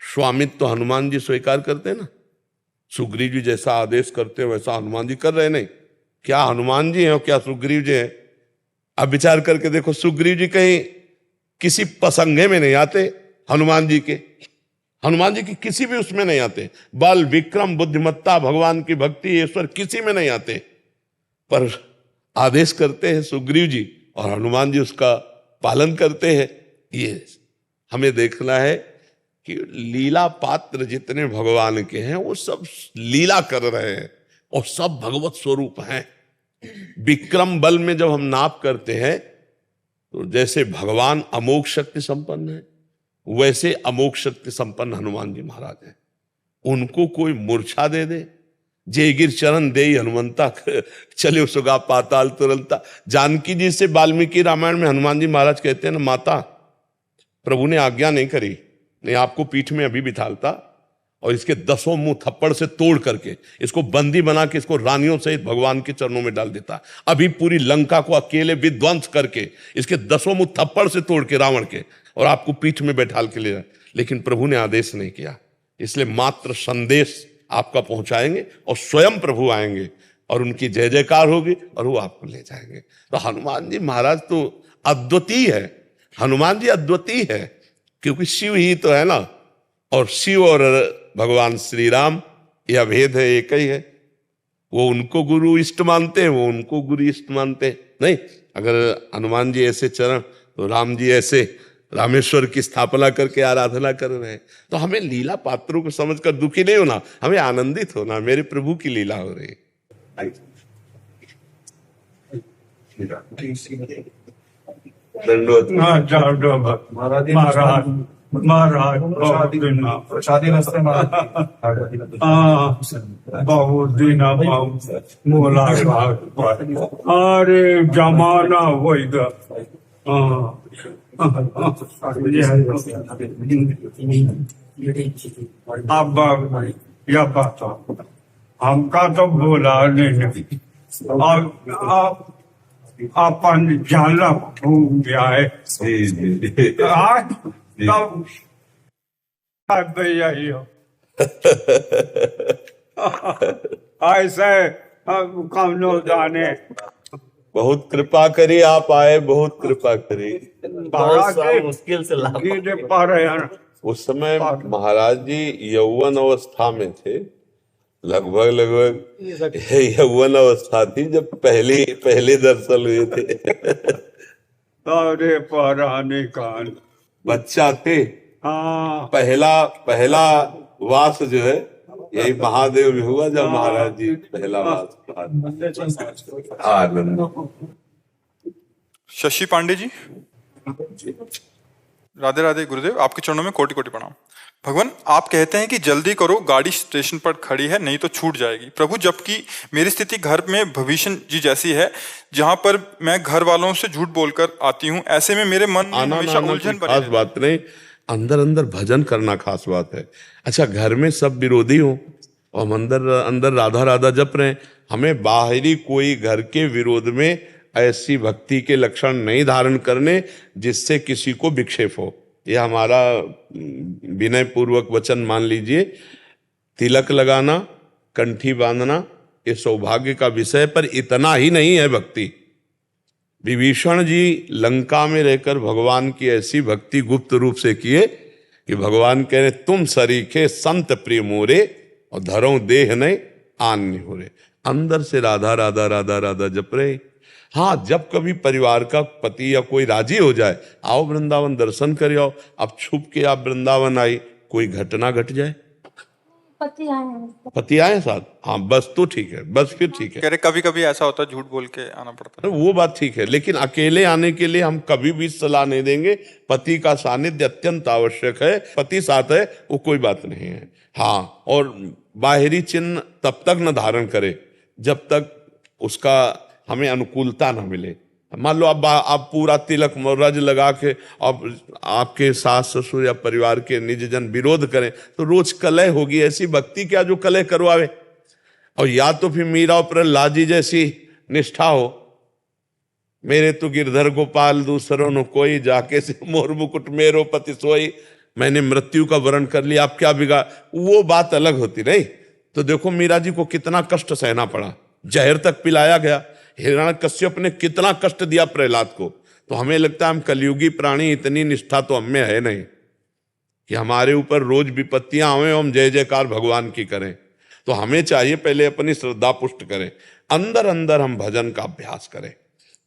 स्वामित्व तो हनुमान जी स्वीकार करते हैं ना, सुग्रीव जी जैसा आदेश करते हैं वैसा हनुमान जी कर रहे नहीं, क्या हनुमान जी हैं और क्या सुग्रीव जी हैं? अब विचार करके देखो, सुग्रीव जी कहीं किसी पसंगे में नहीं आते, हनुमान जी की किसी भी उसमें नहीं आते। बल, विक्रम, बुद्धिमत्ता, भगवान की भक्ति, ईश्वर किसी में नहीं आते, पर आदेश करते हैं सुग्रीव जी और हनुमान जी उसका पालन करते हैं। ये हमें देखना है कि लीला पात्र जितने भगवान के हैं वो सब लीला कर रहे हैं और सब भगवत स्वरूप हैं। विक्रम बल में जब हम नाप करते हैं तो जैसे भगवान अमोघ शक्ति संपन्न है, वैसे अमोघ शक्ति संपन्न हनुमान जी महाराज हैं। उनको कोई मूर्छा दे दे, जय गिर चरण दे हनुमंता, चले सुगा पाताल तुरंता। जानकी जी से वाल्मीकि रामायण में हनुमान जी महाराज कहते हैं ना, माता प्रभु ने आज्ञा नहीं करी, नहीं आपको पीठ में अभी बिठालता और इसके 10 मुंह थप्पड़ से तोड़ करके इसको बंदी बना के इसको रानियों सहित भगवान के चरणों में डाल देता। अभी पूरी लंका को अकेले विध्वंस करके इसके 10 मुंह थप्पड़ से तोड़ के रावण के, और आपको पीठ में बैठाल के ले जाए। लेकिन प्रभु ने आदेश नहीं किया, इसलिए मात्र संदेश आपका पहुंचाएंगे और स्वयं प्रभु आएंगे और उनकी जय जयकार होगी और वो आपको ले जाएंगे। तो हनुमान जी महाराज तो अद्वितीय है, हनुमान जी अद्वितीय है, क्योंकि शिव ही तो है ना, और शिव और भगवान श्री राम यह भेद है, एक ही है। वो उनको गुरु इष्ट मानते हैं, वो उनको गुरु इष्ट मानते हैं। नहीं, अगर हनुमान जी ऐसे चरण तो राम जी ऐसे रामेश्वर की स्थापना करके आराधना कर रहे हैं। तो हमें लीला पात्रों को समझकर दुखी नहीं होना, हमें आनंदित होना, मेरे प्रभु की लीला हो रही है। दंडवत महाराज बहुत दिन मोला अरे जमाना होएगा। अब यह बात हमका तो बोला नहीं, अपन जाला भूल गया है। आज तब यही हो ऐसे कौनो जाने। बहुत कृपा करी, आप आए, बहुत कृपा करी। मुश्किल से पा रहे हैं। उस समय महाराज जी यौवन अवस्था में थे, लगभग यौवन अवस्था थी जब पहले दर्शन हुए थे। अरे पराने कान बच्चा थे। हाँ, पहला वास जो है यही महादेव में हुआ, जब महाराज जी पहला वास। आनंद। शशि पांडे जी, राधे राधे गुरुदेव, आपके चरणों में कोटि कोटि प्रणाम। भगवान, आप कहते हैं कि जल्दी करो, गाड़ी स्टेशन पर खड़ी है, नहीं तो छूट जाएगी। प्रभु, जबकि मेरी स्थिति घर में भविष्य जी जैसी है, जहां पर मैं घर वालों से झूठ बोलकर आती हूँ, ऐसे में मेरे मन में हमेशा उलझन बनी रहती है। बात नहीं, अंदर अंदर भजन करना खास बात है। अच्छा, घर में सब विरोधी हो और हम अंदर राधा राधा जप रहे हैं, हमें बाहरी कोई घर के विरोध में ऐसी भक्ति के लक्षण नहीं धारण करने जिससे किसी को विक्षेप हो। यह हमारा विनय पूर्वक वचन मान लीजिए। तिलक लगाना, कंठी बांधना ये सौभाग्य का विषय, पर इतना ही नहीं है भक्ति। विभीषण जी लंका में रहकर भगवान की ऐसी भक्ति गुप्त रूप से किए कि भगवान कह रहे, तुम सरीखे संत प्रिय मोरे और धरो देह नहीं आन्य हो रे। अंदर से राधा राधा राधा राधा जप रहे। हाँ, जब कभी परिवार का पति या कोई राजी हो जाए, आओ वृंदावन दर्शन कर आओ। अब छुप के आप वृंदावन आई, कोई घटना घट जाए, पति आए साथ, हाँ बस तो ठीक है, बस फिर ठीक है। कह रहे कभी कभी ऐसा होता है, झूठ बोल के आना पड़ता है। वो बात ठीक है, लेकिन अकेले आने के लिए हम कभी भी सलाह नहीं देंगे। पति का सानिध्य अत्यंत आवश्यक है, पति साथ है वो कोई बात नहीं है। हाँ, और बाहरी चिन्ह तब तक न धारण करे जब तक उसका हमें अनुकूलता न मिले। मान लो आप पूरा तिलक रज लगा के अब आपके सास ससुर या परिवार के निज जन विरोध करें तो रोज कलह होगी। ऐसी भक्ति क्या जो कलह करवावे? और या तो फिर मीरा और प्रहलाद जी जैसी निष्ठा हो, मेरे तो गिरधर गोपाल दूसरों न कोई, जाके से मोर मुकुट मेरो पति सोई, मैंने मृत्यु का वरण कर लिया, आप क्या बिगाड़, वो बात अलग होती नहीं। तो देखो मीरा जी को कितना कष्ट सहना पड़ा, जहर तक पिलाया गया। हिरण्यकश्यप ने कितना कष्ट दिया प्रहलाद को। तो हमें लगता है हम कलयुगी प्राणी, इतनी निष्ठा तो हमें है नहीं कि हमारे ऊपर रोज विपत्तियां आवे और हम जय जयकार भगवान की करें। तो हमें चाहिए पहले अपनी श्रद्धा पुष्ट करें, अंदर अंदर हम भजन का अभ्यास करें,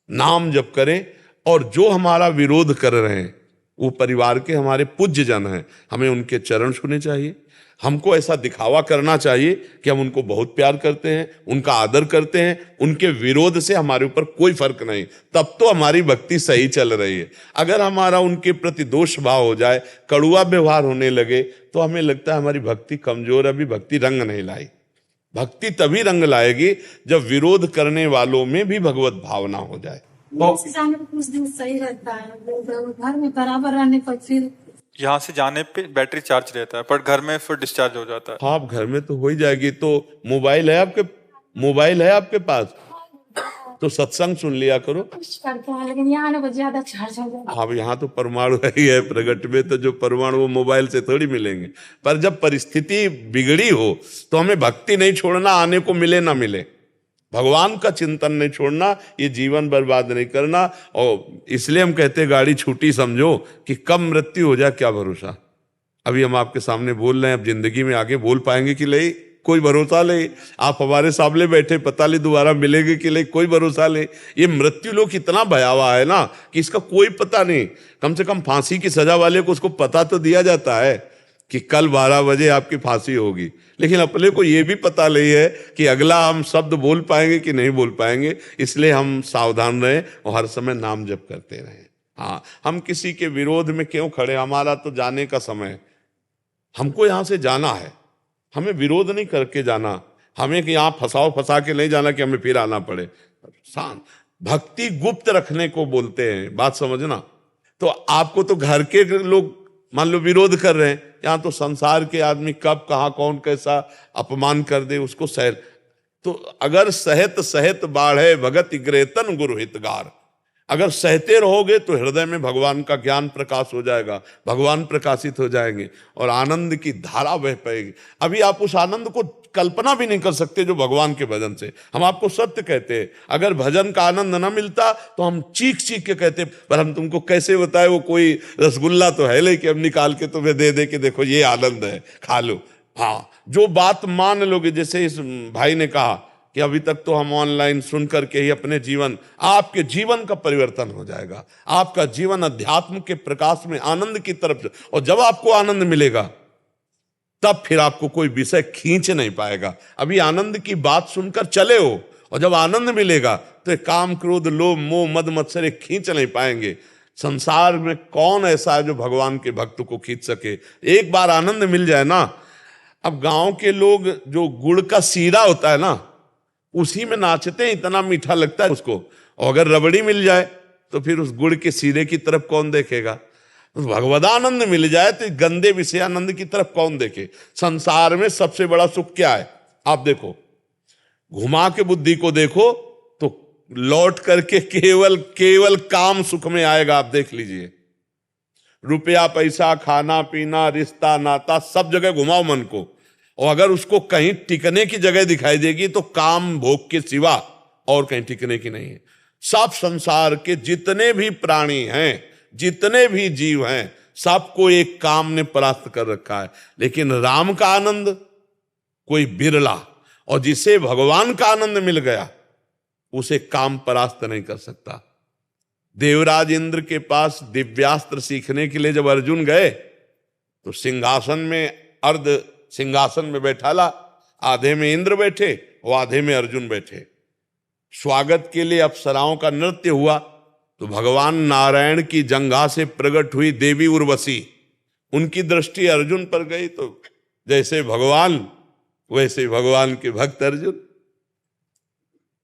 नाम जप करें, और जो हमारा विरोध कर रहे हैं वो परिवार के हमारे पूज्य जन हैं, हमें उनके चरण छूने चाहिए। हमको ऐसा दिखावा करना चाहिए कि हम उनको बहुत प्यार करते हैं, उनका आदर करते हैं, उनके विरोध से हमारे ऊपर कोई फर्क नहीं, तब तो हमारी भक्ति सही चल रही है। अगर हमारा उनके प्रति दोष भाव हो जाए, कड़ुआ व्यवहार होने लगे, तो हमें लगता है हमारी भक्ति कमजोर, अभी भक्ति रंग नहीं लाई। भक्ति तभी रंग लाएगी जब विरोध करने वालों में भी भगवत भावना हो जाए। जाने पर कुछ दिन सही रहता है, घर में बराबर रहने पर फिर यहाँ से जाने पे बैटरी चार्ज रहता है, पर घर में फिर डिस्चार्ज हो जाता है। हाँ, आप घर में तो हो ही जाएगी। तो मोबाइल है आपके पास, तो सत्संग सुन लिया करो। कुछ करते हैं, लेकिन यहाँ आने पर ज्यादा चार्ज हो जाता है। हाँ, यहाँ तो परमाणु ही है प्रगट में, तो जो परमाणु वो मोबाइल से थोड़ी मिलेंगे। पर जब परिस्थिति बिगड़ी हो तो हमें भक्ति नहीं छोड़ना, आने को मिले ना मिले, भगवान का चिंतन नहीं छोड़ना, ये जीवन बर्बाद नहीं करना। और इसलिए हम कहते हैं गाड़ी छूटी समझो, कि कब मृत्यु हो जाए क्या भरोसा। अभी हम आपके सामने बोल रहे हैं, अब जिंदगी में आगे बोल पाएंगे कि नहीं, कोई भरोसा नहीं। आप हमारे सामने बैठे, पता नहीं दोबारा मिलेंगे कि नहीं, कोई भरोसा नहीं। ये मृत्यु लोग इतना भयावह है ना कि इसका कोई पता नहीं। कम से कम फांसी की सजा वाले को उसको पता तो दिया जाता है कि कल 12 बजे आपकी फांसी होगी, लेकिन अपने को ये भी पता नहीं है कि अगला हम शब्द बोल पाएंगे कि नहीं बोल पाएंगे। इसलिए हम सावधान रहें और हर समय नाम जप करते रहें। हाँ, हम किसी के विरोध में क्यों खड़े, हमारा तो जाने का समय है, हमको यहाँ से जाना है, हमें विरोध नहीं करके जाना, हमें कि यहाँ फंसा के नहीं जाना कि हमें फिर आना पड़े। शांत भक्ति गुप्त रखने को बोलते हैं, बात समझना। तो आपको तो घर के लोग मान लो विरोध कर रहे हैं, यहाँ तो संसार के आदमी कब कहाँ कौन कैसा अपमान कर दे उसको सह। तो अगर सहत सहत बाढ़े भगत ग्रेतन गुरु हितगार, अगर सहते रहोगे तो हृदय में भगवान का ज्ञान प्रकाश हो जाएगा, भगवान प्रकाशित हो जाएंगे और आनंद की धारा बह पाएगी। अभी आप उस आनंद को कल्पना भी नहीं कर सकते जो भगवान के भजन से। हम आपको सत्य कहते हैं, अगर भजन का आनंद ना मिलता तो हम चीख चीख के कहते, पर हम तुमको कैसे बताए, वो कोई रसगुल्ला तो है नहीं कि हम निकाल के तुम्हें दे दे कि देखो ये आनंद है, खा लो। हाँ, जो बात मान लोगे, जैसे इस भाई ने कहा कि अभी तक तो हम ऑनलाइन सुन करके ही अपने जीवन, आपके जीवन का परिवर्तन हो जाएगा, आपका जीवन अध्यात्म के प्रकाश में आनंद की तरफ। और जब आपको आनंद मिलेगा तब फिर आपको कोई विषय खींच नहीं पाएगा। अभी आनंद की बात सुनकर चले हो, और जब आनंद मिलेगा तो काम क्रोध लोभ मोह मद मत्सर खींच नहीं पाएंगे। संसार में कौन ऐसा है जो भगवान के भक्त को खींच सके। एक बार आनंद मिल जाए ना, अब गांव के लोग जो गुड़ का सीरा होता है ना, उसी में नाचते हैं, इतना मीठा लगता है उसको। और अगर रबड़ी मिल जाए तो फिर उस गुड़ के सीरे की तरफ कौन देखेगा। भगवदानंद मिल जाए तो गंदे विषयानंद की तरफ कौन देखे। संसार में सबसे बड़ा सुख क्या है, आप देखो, घुमा के बुद्धि को देखो तो लौट करके केवल काम सुख में आएगा। आप देख लीजिए, रुपया पैसा खाना पीना रिश्ता नाता सब जगह घुमाओ मन को, और अगर उसको कहीं टिकने की जगह दिखाई देगी तो काम भोग के सिवा और कहीं टिकने की नहीं है। सब संसार के जितने भी प्राणी हैं, जितने भी जीव हैं, सबको एक काम ने परास्त कर रखा है। लेकिन राम का आनंद कोई बिरला, और जिसे भगवान का आनंद मिल गया उसे काम परास्त नहीं कर सकता। देवराज इंद्र के पास दिव्यास्त्र सीखने के लिए जब अर्जुन गए तो सिंहासन में अर्ध सिंहासन में बैठाला, आधे में इंद्र बैठे और आधे में अर्जुन बैठे। स्वागत के लिए अप्सराओं का नृत्य हुआ तो भगवान नारायण की जंघा से प्रकट हुई देवी उर्वशी, उनकी दृष्टि अर्जुन पर गई तो जैसे भगवान वैसे भगवान के भक्त अर्जुन।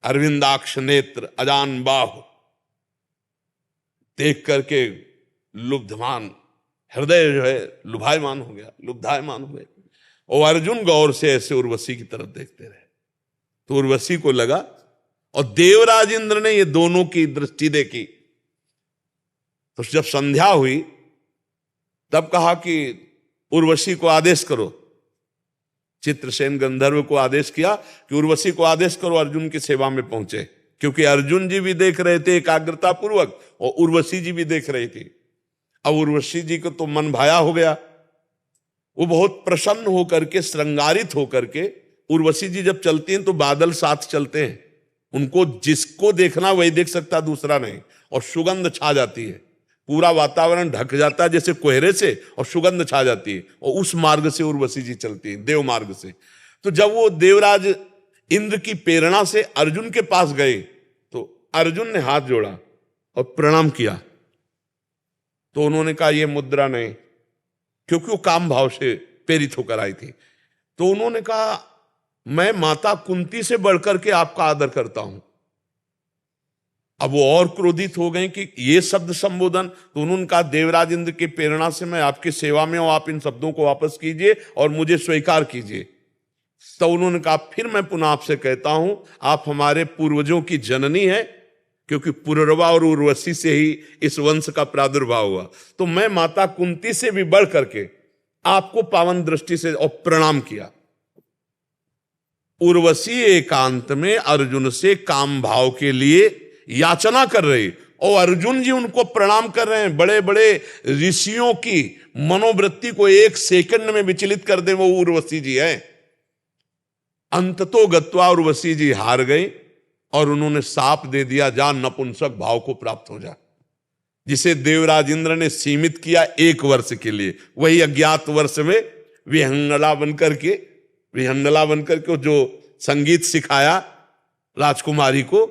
अरविंदाक्ष नेत्र अजान बाहु देख करके लुब्धमान हृदय जो है लुभायमान हो गया, लुब्धायमान हो गया। और अर्जुन गौर से ऐसे उर्वशी की तरफ देखते रहे तो उर्वशी को लगा, और देवराज इंद्र ने ये दोनों की दृष्टि देखी तो जब संध्या हुई तब कहा कि उर्वशी को आदेश करो चित्रसेन गंधर्व को आदेश किया कि उर्वशी को आदेश करो अर्जुन की सेवा में पहुंचे, क्योंकि अर्जुन जी भी देख रहे थे एकाग्रता पूर्वक और उर्वशी जी भी देख रही थी। अब उर्वशी जी को तो मन भाया हो गया, वो बहुत प्रसन्न होकर के, श्रृंगारित होकर के, उर्वशी जी जब चलती हैं तो बादल साथ चलते हैं, उनको जिसको देखना वही देख सकता, दूसरा नहीं, और सुगंध छा जाती है, पूरा वातावरण ढक जाता है जैसे कोहरे से, और सुगंध छा जाती है, और उस मार्ग से उर्वशी जी चलती है, देव मार्ग से। तो जब वो देवराज इंद्र की प्रेरणा से अर्जुन के पास गए तो अर्जुन ने हाथ जोड़ा और प्रणाम किया। तो उन्होंने कहा ये मुद्रा नहीं, क्योंकि वो काम भाव से प्रेरित होकर आई थी। तो उन्होंने कहा मैं माता कुंती से बढ़कर के आपका आदर करता हूं। अब वो और क्रोधित हो गए कि ये शब्द संबोधन। तो उन्होंने कहा देवराज इंद्र की प्रेरणा से मैं आपकी सेवा में हूं, आप इन शब्दों को वापस कीजिए और मुझे स्वीकार कीजिए। तो उन्होंने कहा फिर मैं पुनः आपसे कहता हूं, आप हमारे पूर्वजों की जननी है, क्योंकि पुररवा और उर्वशी से ही इस वंश का प्रादुर्भाव हुआ। तो मैं माता कुंती से भी बढ़ करके आपको पावन दृष्टि से और प्रणाम किया। उर्वशी एकांत में अर्जुन से काम भाव के लिए याचना कर रही और अर्जुन जी उनको प्रणाम कर रहे हैं। बड़े बड़े ऋषियों की मनोवृत्ति को एक सेकंड में विचलित कर दे वो उर्वशी जी है। अंततो गत्वा उर्वशी जी हार गई और उन्होंने साप दे दिया, जा नपुंसक भाव को प्राप्त हो जा। जिसे देवराज इंद्र ने सीमित किया 1 वर्ष के लिए, वही अज्ञात वर्ष में विहंगला बनकर के जो संगीत सिखाया राजकुमारी को।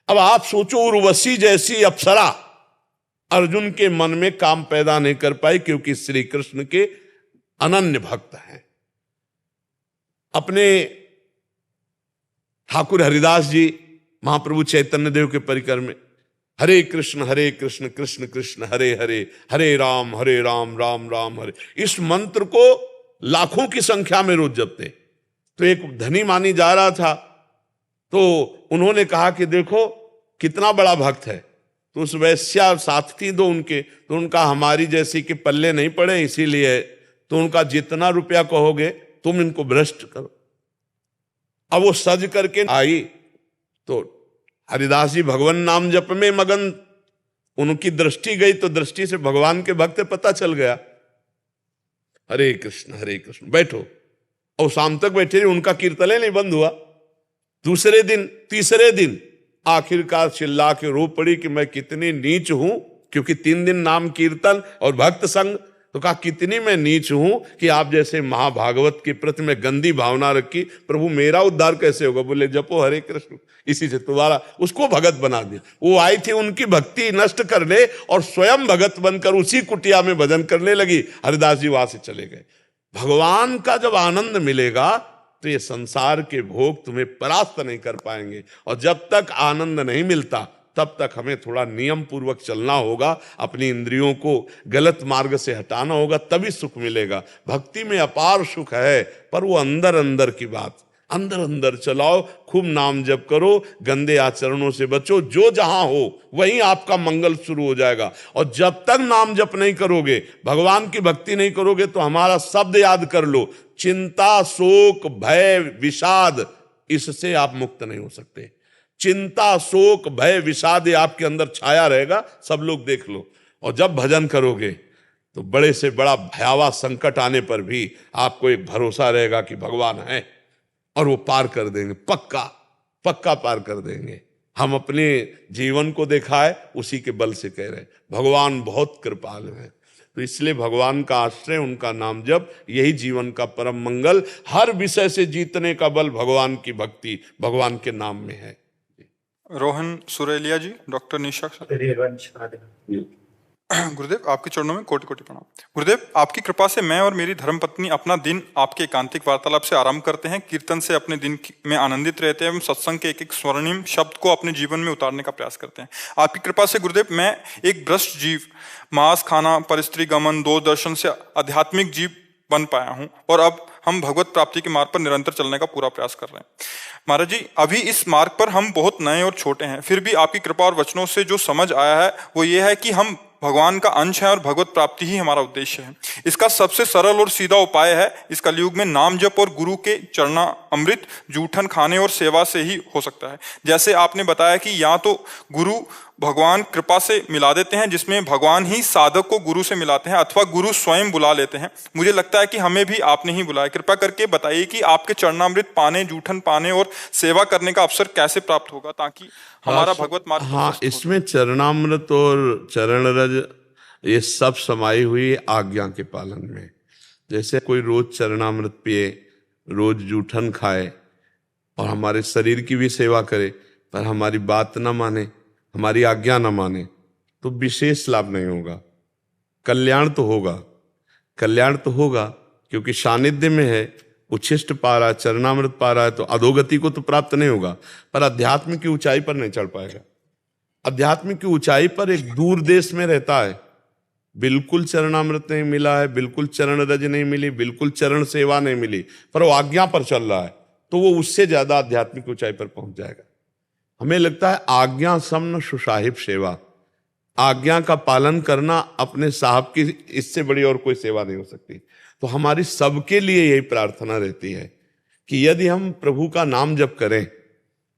अब आप सोचो उर्वशी जैसी अप्सरा अर्जुन के मन में काम पैदा नहीं कर पाई, क्योंकि श्री कृष्ण के अनन्य भक्त हैं। अपने ठाकुर हरिदास जी महाप्रभु चैतन्य देव के परिकर में हरे कृष्ण कृष्ण कृष्ण हरे हरे, हरे राम राम राम हरे, इस मंत्र को लाखों की संख्या में रोज जपते। तो एक धनी मानी जा रहा था, तो उन्होंने कहा कि देखो कितना बड़ा भक्त है। तो उस वैश्या साथ थी दो उनके, तो उनका हमारी जैसी के पल्ले नहीं पड़े, इसीलिए तो उनका जितना रुपया कहोगे तुम इनको भ्रष्ट करो। अब वो सज करके आई तो हरिदास जी भगवान नाम जप में मगन, उनकी दृष्टि गई तो दृष्टि से भगवान के भक्त पता चल गया। हरे कृष्ण बैठो, और शाम तक बैठे रहे, उनका कीर्तन नहीं बंद हुआ। दूसरे दिन तीसरे दिन आखिरकार चिल्ला के रो पड़ी कि मैं कितनी नीच हूं, क्योंकि 3 दिन नाम कीर्तन और भक्त संग। तो कहा कितनी मैं नीच हूं कि आप जैसे महाभागवत के प्रति में गंदी भावना रखी, प्रभु मेरा उद्धार कैसे होगा। बोले जपो हरे कृष्ण, इसी से तुम्हारा, उसको भगत बना दिया। वो आई थी उनकी भक्ति नष्ट करने और स्वयं भगत बनकर उसी कुटिया में भजन करने लगी। हरिदास जी वहां से चले गए। भगवान का जब आनंद मिलेगा तो ये संसार के भोग तुम्हें परास्त नहीं कर पाएंगे, और जब तक आनंद नहीं मिलता तब तक हमें थोड़ा नियम पूर्वक चलना होगा, अपनी इंद्रियों को गलत मार्ग से हटाना होगा, तभी सुख मिलेगा। भक्ति में अपार सुख है, पर वो अंदर अंदर की बात, अंदर अंदर चलाओ, खूब नाम जप करो, गंदे आचरणों से बचो, जो जहां हो वहीं आपका मंगल शुरू हो जाएगा। और जब तक नाम जप नहीं करोगे, भगवान की भक्ति नहीं करोगे, तो हमारा शब्द याद कर लो, चिंता शोक भय विषाद, इससे आप मुक्त नहीं हो सकते। चिंता शोक भय विषाद आपके अंदर छाया रहेगा, सब लोग देख लो। और जब भजन करोगे तो बड़े से बड़ा भयावह संकट आने पर भी आपको एक भरोसा रहेगा कि भगवान है, और वो पार कर देंगे, पक्का पार कर देंगे। हम अपने जीवन को देखा है, उसी के बल से कह रहे हैं, भगवान बहुत कृपालु है। तो इसलिए भगवान का आश्रय, उनका नाम जप, यही जीवन का परम मंगल। हर विषय से जीतने का बल भगवान की भक्ति, भगवान के नाम में है। रोहन सुरेलिया जी, डॉक्टर निशा। गुरुदेव आपके चरणों में कोटि कोटि प्रणाम। गुरुदेव आपकी कृपा से मैं और मेरी धर्मपत्नी अपना दिन आपके एकांतिक वार्तालाप से आरंभ करते हैं, कीर्तन से अपने दिन में आनंदित रहते हैं एवं सत्संग के एक एक स्वर्णिम शब्द को अपने जीवन में उतारने का प्रयास करते हैं। आपकी कृपा से गुरुदेव मैं एक भ्रष्ट जीव, मांस खाना, परिस्त्री गमन, दो दर्शन से आध्यात्मिक जीव बन पाया हूं, और अब हम भगवत प्राप्ति के मार्ग पर निरंतर चलने का पूरा प्रयास कर रहे हैं। महाराज जी, अभी इस मार्ग पर हम बहुत नए और छोटे हैं, फिर भी आपकी कृपा और वचनों से जो समझ आया है वो ये है कि हम भगवान का अंश है और भगवत प्राप्ति ही हमारा उद्देश्य है। इसका सबसे सरल और सीधा उपाय है इस कलयुग में नाम जप और गुरु के चरणा अमृत जूठन खाने और सेवा से ही हो सकता है। जैसे आपने बताया कि या तो गुरु भगवान कृपा से मिला देते हैं, जिसमें भगवान ही साधक को गुरु से मिलाते हैं, अथवा गुरु स्वयं बुला लेते हैं। मुझे लगता है कि हमें भी आपने ही बुलाया। कृपा करके बताइए कि आपके चरणामृत पाने, जूठन पाने और सेवा करने का अवसर कैसे प्राप्त होगा ताकि हमारा भगवत मार्ग हाँ, इसमें चरणामृत और चरण रज ये सब समाई हुई है आज्ञा के पालन में। जैसे कोई रोज चरणामृत पिए, रोज जूठन खाए और हमारे शरीर की भी सेवा करे, पर हमारी बात ना माने, हमारी आज्ञा ना माने, तो विशेष लाभ नहीं होगा। कल्याण तो होगा, कल्याण तो होगा क्योंकि सानिध्य में है, उच्छिष्ट पा रहा है, चरणामृत पा रहा है, तो अधोगति को तो प्राप्त नहीं होगा, पर अध्यात्म की ऊंचाई पर नहीं चढ़ पाएगा। अध्यात्म की ऊंचाई पर एक दूर देश में रहता है, बिल्कुल चरणामृत नहीं मिला है, बिल्कुल चरण रज नहीं मिली, बिल्कुल चरण सेवा नहीं मिली, पर वो आज्ञा पर चल रहा है, तो वो उससे ज्यादा आध्यात्मिक ऊंचाई पर पहुंच जाएगा। हमें लगता है आज्ञा समन सुसाहिब सेवा, आज्ञा का पालन करना अपने साहब की इससे बड़ी और कोई सेवा नहीं हो सकती। तो हमारी सबके लिए यही प्रार्थना रहती है कि यदि हम प्रभु का नाम जप करें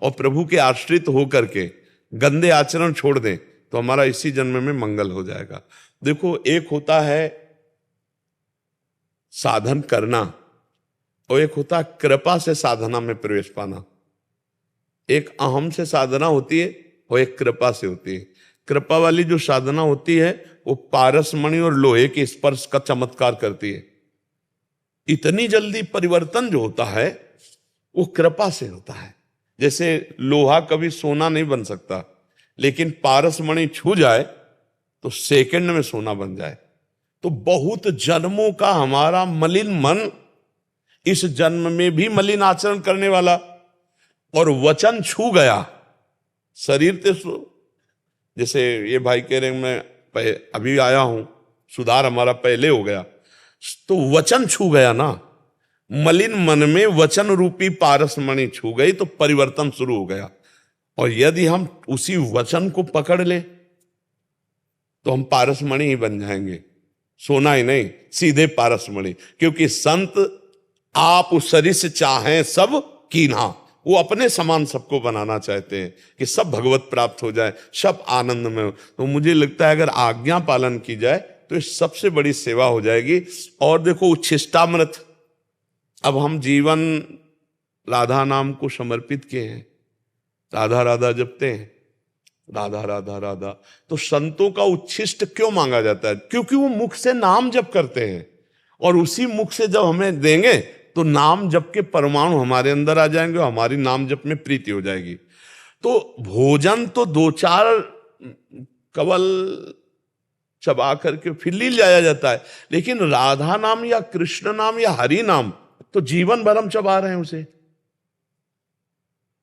और प्रभु के आश्रित होकर के गंदे आचरण छोड़ दें तो हमारा इसी जन्म में मंगल हो जाएगा। देखो, एक होता है साधन करना और एक होता है कृपा से साधना में प्रवेश पाना। एक अहम से साधना होती है और एक कृपा से होती है। कृपा वाली जो साधना होती है वो पारसमणि और लोहे के स्पर्श का चमत्कार करती है। इतनी जल्दी परिवर्तन जो होता है वो कृपा से होता है। जैसे लोहा कभी सोना नहीं बन सकता, लेकिन पारसमणि छू जाए तो सेकंड में सोना बन जाए। तो बहुत जन्मों का हमारा मलिन मन इस जन्म में भी मलिन आचरण करने वाला और वचन छू गया, शरीर तो जैसे ये भाई कह रहे मैं अभी आया हूं, सुधार हमारा पहले हो गया, तो वचन छू गया ना, मलिन मन में वचन रूपी पारसमणि छू गई तो परिवर्तन शुरू हो गया। और यदि हम उसी वचन को पकड़ ले तो हम पारसमणि ही बन जाएंगे, सोना ही नहीं, सीधे पारसमणि। क्योंकि संत आप उस शरीर से चाहें सब कीन्हा, वो अपने समान सबको बनाना चाहते हैं कि सब भगवत प्राप्त हो जाए, सब आनंद में हो। तो मुझे लगता है अगर आज्ञा पालन की जाए तो इस सबसे बड़ी सेवा हो जाएगी। और देखो, उच्छिष्टामृत, अब हम जीवन राधा नाम को समर्पित किए हैं, राधा राधा जपते हैं, राधा राधा राधा, तो संतों का उच्छिष्ट क्यों मांगा जाता है? क्योंकि वो मुख से नाम जप करते हैं और उसी मुख से जब हमें देंगे तो नाम जप के परमाणु हमारे अंदर आ जाएंगे और हमारी नाम जप में प्रीति हो जाएगी। तो भोजन तो दो चार कवल चबा करके फिर ली जाया जाता है, लेकिन राधा नाम या कृष्ण नाम या हरि नाम तो जीवन भर हम चबा रहे हैं उसे।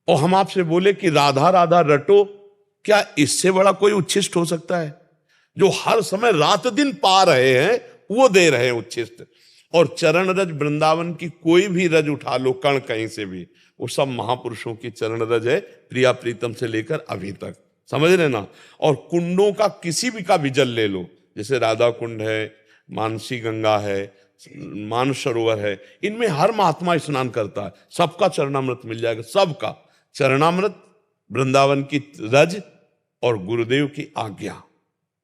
और हम आपसे बोले कि राधा राधा रटो, क्या इससे बड़ा कोई उच्छिष्ट हो सकता है? जो हर समय रात दिन पा रहे हैं वो दे रहे हैं उच्छिष्ट। और चरण रज वृंदावन की कोई भी रज उठा लो, कण कहीं से भी, वो सब महापुरुषों की चरण रज है, प्रिया प्रीतम से लेकर अभी तक, समझ रहे ना। और कुंडों का किसी भी का भी जल ले लो, जैसे राधा कुंड है, मानसी गंगा है, मानस सरोवर है, इनमें हर महात्मा स्नान करता है, सबका चरणामृत मिल जाएगा। सबका चरणामृत, वृंदावन की रज और गुरुदेव की आज्ञा,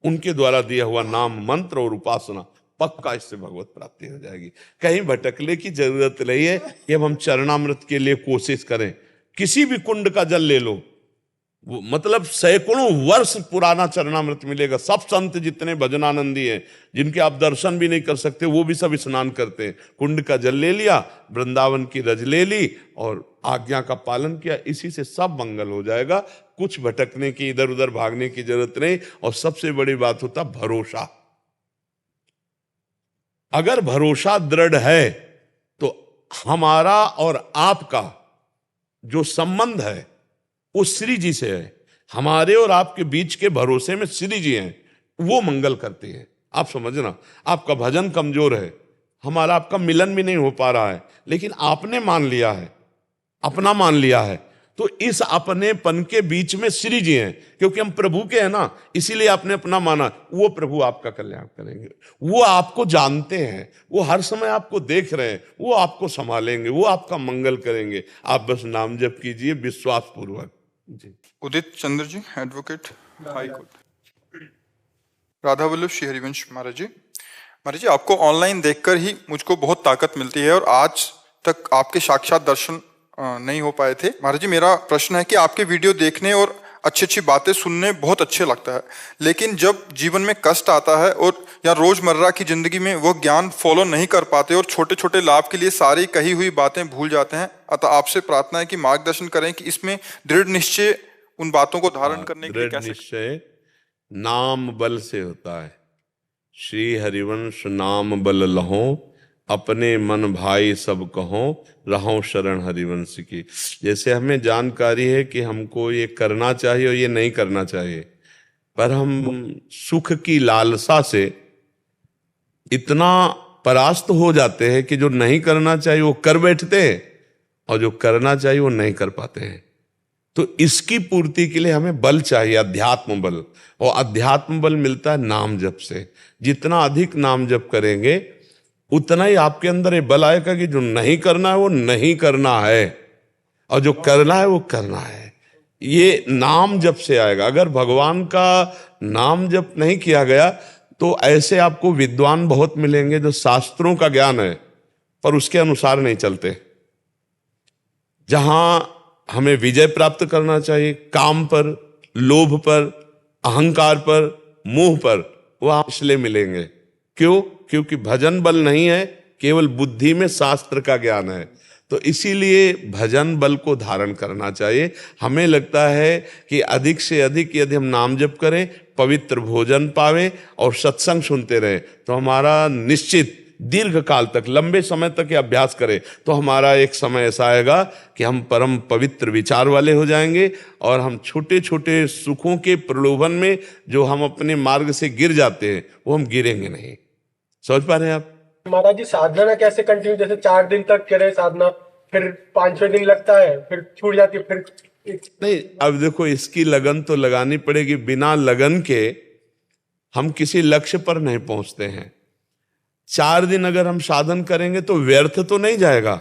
उनके द्वारा दिया हुआ नाम मंत्र और उपासना, पक्का इससे भगवत प्राप्ति हो जाएगी। कहीं भटकने की जरूरत नहीं है कि हम चरणामृत के लिए कोशिश करें। किसी भी कुंड का जल ले लो, मतलब सैकड़ों वर्ष पुराना चरणामृत मिलेगा। सब संत जितने भजनानंदी हैं, जिनके आप दर्शन भी नहीं कर सकते, वो भी सब स्नान करते हैं। कुंड का जल ले लिया, वृंदावन की रज ले ली और आज्ञा का पालन किया, इसी से सब मंगल हो जाएगा। कुछ भटकने की, इधर उधर भागने की जरूरत नहीं। और सबसे बड़ी बात होता भरोसा। अगर भरोसा दृढ़ है तो हमारा और आपका जो संबंध है वो श्री जी से है। हमारे और आपके बीच के भरोसे में श्री जी हैं, वो मंगल करते हैं। आप समझना, आपका भजन कमजोर है, हमारा आपका मिलन भी नहीं हो पा रहा है, लेकिन आपने मान लिया है, अपना मान लिया है, तो तो इस अपनेपन के बीच में श्री जी हैं, क्योंकि हम प्रभु के हैं ना, इसीलिए आपने अपना माना। वो प्रभु आपका कल्याण करेंगे, वो आपको जानते हैं, वो हर समय आपको देख रहे हैं, वो आपको संभालेंगे, वो आपका मंगल करेंगे। आप बस नाम जप कीजिए विश्वास पूर्वक जी। Udit Chandra ji, advocate, high court. Radha Vallabh Shri Harivansh Maharaj ji, आपको ऑनलाइन देखकर ही मुझको बहुत ताकत मिलती है और आज तक आपके साक्षात दर्शन नहीं हो पाए थे। महाराज जी, मेरा प्रश्न है कि आपके वीडियो देखने और अच्छी अच्छी बातें सुनने बहुत अच्छे लगता है, लेकिन जब जीवन में कष्ट आता है और या रोजमर्रा की जिंदगी में वो ज्ञान फॉलो नहीं कर पाते और छोटे छोटे लाभ के लिए सारी कही हुई बातें भूल जाते हैं। अतः आपसे प्रार्थना है कि मार्गदर्शन करें कि इसमें दृढ़ निश्चय उन बातों को धारण करने के लिए दृढ़ कैसे। निश्चय नाम बल से होता है। श्री हरिवंश नाम बल लहो, अपने मन भाई सब कहो, रहो शरण हरिवंश की। जैसे हमें जानकारी है कि हमको ये करना चाहिए और ये नहीं करना चाहिए, पर हम सुख की लालसा से इतना परास्त हो जाते हैं कि जो नहीं करना चाहिए वो कर बैठते हैं और जो करना चाहिए वो नहीं कर पाते हैं। तो इसकी पूर्ति के लिए हमें बल चाहिए, अध्यात्म बल, और अध्यात्म बल मिलता है नाम जप से। जितना अधिक नाम जप करेंगे उतना ही आपके अंदर ये बल आएगा कि जो नहीं करना है वो नहीं करना है और जो करना है वो करना है। ये नाम जप से आएगा। अगर भगवान का नाम जप नहीं किया गया तो ऐसे आपको विद्वान बहुत मिलेंगे जो शास्त्रों का ज्ञान है पर उसके अनुसार नहीं चलते। जहां हमें विजय प्राप्त करना चाहिए काम पर, लोभ पर, अहंकार पर, मोह पर, वह इसलिए मिलेंगे। क्यों? क्योंकि भजन बल नहीं है, केवल बुद्धि में शास्त्र का ज्ञान है। तो इसीलिए भजन बल को धारण करना चाहिए। हमें लगता है कि अधिक से अधिक यदि हम नाम जप करें, पवित्र भोजन पावें और सत्संग सुनते रहें तो हमारा निश्चित दीर्घ काल तक, लंबे समय तक ये अभ्यास करें तो हमारा एक समय ऐसा आएगा कि हम परम पवित्र विचार वाले हो जाएंगे और हम छोटे छोटे सुखों के प्रलोभन में जो हम अपने मार्ग से गिर जाते हैं वो हम गिरेंगे नहीं। समझ पा रहे हैं आप? महाराज जी, साधना कैसे कंटिन्यू, जैसे 4 दिन तक करे साधना, फिर 5-6 दिन लगता है, फिर छूट जाती है, फिर नहीं। अब देखो, इसकी लगन तो लगानी पड़ेगी। बिना लगन के हम किसी लक्ष्य पर नहीं पहुंचते हैं। 4 दिन अगर हम साधन करेंगे तो व्यर्थ तो नहीं जाएगा,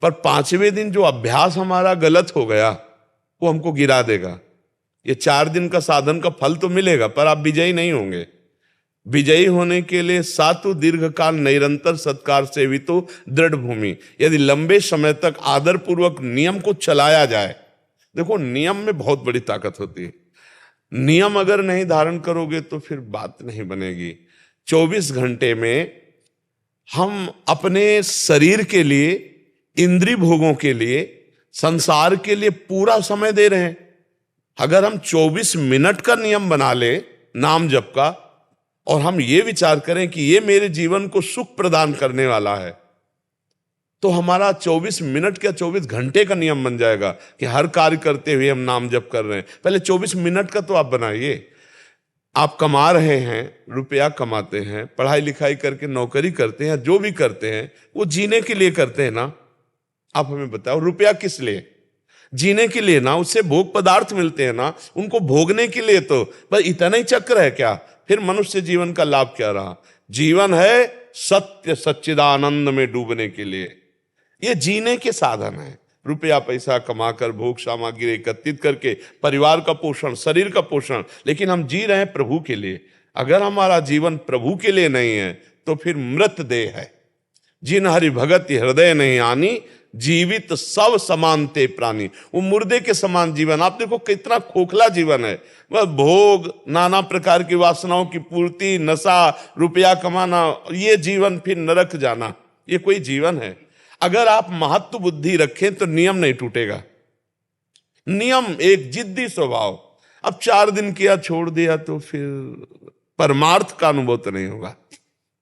पर 5वें दिन जो अभ्यास हमारा गलत हो गया वो हमको गिरा देगा। ये 4 दिन का साधन का फल तो मिलेगा पर आप विजयी नहीं होंगे। विजयी होने के लिए सातु दीर्घकाल निरंतर सत्कार सेवितो दृढ़ भूमि, यदि लंबे समय तक आदर पूर्वक नियम को चलाया जाए। देखो, नियम में बहुत बड़ी ताकत होती है। नियम अगर नहीं धारण करोगे तो फिर बात नहीं बनेगी। 24 घंटे में हम अपने शरीर के लिए, इंद्रिय भोगों के लिए, संसार के लिए पूरा समय दे रहे हैं। अगर हम 24 मिनट का नियम बना ले नाम जप का और हम ये विचार करें कि ये मेरे जीवन को सुख प्रदान करने वाला है, तो हमारा 24 मिनट का 24 घंटे का नियम बन जाएगा कि हर कार्य करते हुए हम नाम जप कर रहे हैं। पहले 24 मिनट का तो आप बनाइए। आप कमा रहे हैं, रुपया कमाते हैं, पढ़ाई लिखाई करके नौकरी करते हैं, जो भी करते हैं वो जीने के लिए करते हैं ना। आप हमें बताओ, रुपया किस लिए? जीने के लिए ना। उससे भोग पदार्थ मिलते हैं ना, उनको भोगने के लिए। तो बस इतना ही चक्र है क्या? फिर मनुष्य जीवन का लाभ क्या रहा? जीवन है सत्य सच्चिदानंद में डूबने के लिए। ये जीने के साधन है। रुपया पैसा कमाकर, भोग सामग्री एकत्रित करके परिवार का पोषण, शरीर का पोषण, लेकिन हम जी रहे हैं प्रभु के लिए। अगर हमारा जीवन प्रभु के लिए नहीं है तो फिर मृत देह है। जिन हरि भगत हृदय नहीं आनी, जीवित सब समानते प्राणी। वो मुर्दे के समान जीवन। आप देखो कितना खोखला जीवन है। वह भोग, नाना प्रकार की वासनाओं की पूर्ति, नशा, रुपया कमाना, ये जीवन, फिर नरक जाना, ये कोई जीवन है? अगर आप महत्व बुद्धि रखें तो नियम नहीं टूटेगा। नियम एक जिद्दी स्वभाव। अब 4 दिन किया, छोड़ दिया तो फिर परमार्थ का अनुभव तो नहीं होगा,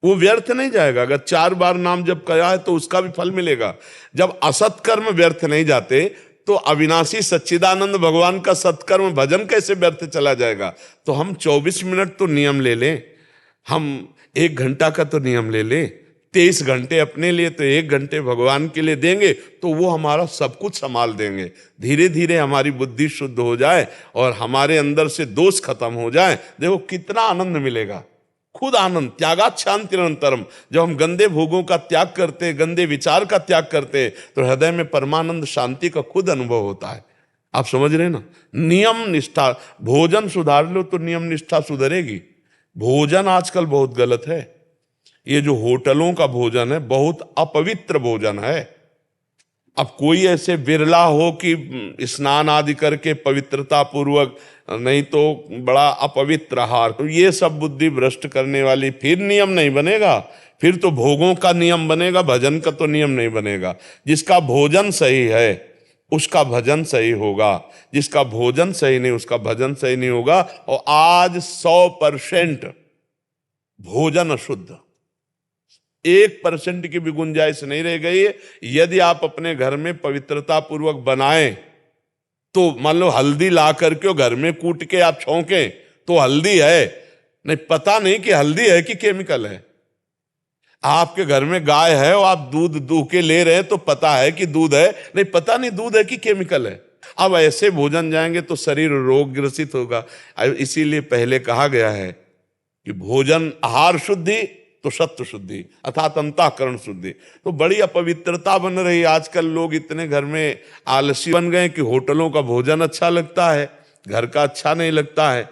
वो व्यर्थ नहीं जाएगा। अगर 4 बार नाम जप किया है तो उसका भी फल मिलेगा। जब असत कर्म व्यर्थ नहीं जाते तो अविनाशी सच्चिदानंद भगवान का सत्कर्म भजन कैसे व्यर्थ चला जाएगा? तो हम 24 मिनट तो नियम ले लें, हम 1 घंटा का तो नियम ले लें, 23 घंटे अपने लिए तो 1 घंटे भगवान के लिए देंगे तो वो हमारा सब कुछ संभाल देंगे। धीरे धीरे हमारी बुद्धि शुद्ध हो जाए और हमारे अंदर से दोष खत्म हो जाए, देखो कितना आनंद मिलेगा, खुद आनंद। त्यागात् शांतिरनंतरम। जब हम गंदे भोगों का त्याग करते, गंदे विचार का त्याग करते, तो हृदय में परमानंद शांति का खुद अनुभव होता है। आप समझ रहे हैं ना? नियम निष्ठा, भोजन सुधार लो तो नियम निष्ठा सुधरेगी। भोजन आजकल बहुत गलत है। ये जो होटलों का भोजन है बहुत अपवित्र भोजन है। अब कोई ऐसे बिरला हो कि स्नान आदि करके पवित्रता पूर्वक, नहीं तो बड़ा अपवित्र आहार, तो ये सब बुद्धि भ्रष्ट करने वाली, फिर नियम नहीं बनेगा, फिर तो भोगों का नियम बनेगा, भजन का तो नियम नहीं बनेगा। जिसका भोजन सही है उसका भजन सही होगा, जिसका भोजन सही नहीं उसका भजन सही नहीं होगा। और आज 100% भोजन अशुद्ध, 1% की भी गुंजाइश नहीं रह गई है। यदि आप अपने घर में पवित्रता पूर्वक बनाएं तो मान लो हल्दी ला करके घर में कूट के आप छौंकें तो हल्दी है, नहीं पता नहीं कि हल्दी है कि केमिकल है। आपके घर में गाय है और आप दूध दूह के ले रहे हैं तो पता है कि दूध है, नहीं पता नहीं दूध है कि केमिकल है। अब ऐसे भोजन जाएंगे तो शरीर रोग ग्रसित होगा। इसीलिए पहले कहा गया है कि भोजन आहार शुद्धि तो सत्व शुद्धि अर्थात अंतःकरण शुद्धि। तो बड़ी अपवित्रता बन रही। आजकल लोग इतने घर में आलसी बन गए कि होटलों का भोजन अच्छा लगता है, घर का अच्छा नहीं लगता है।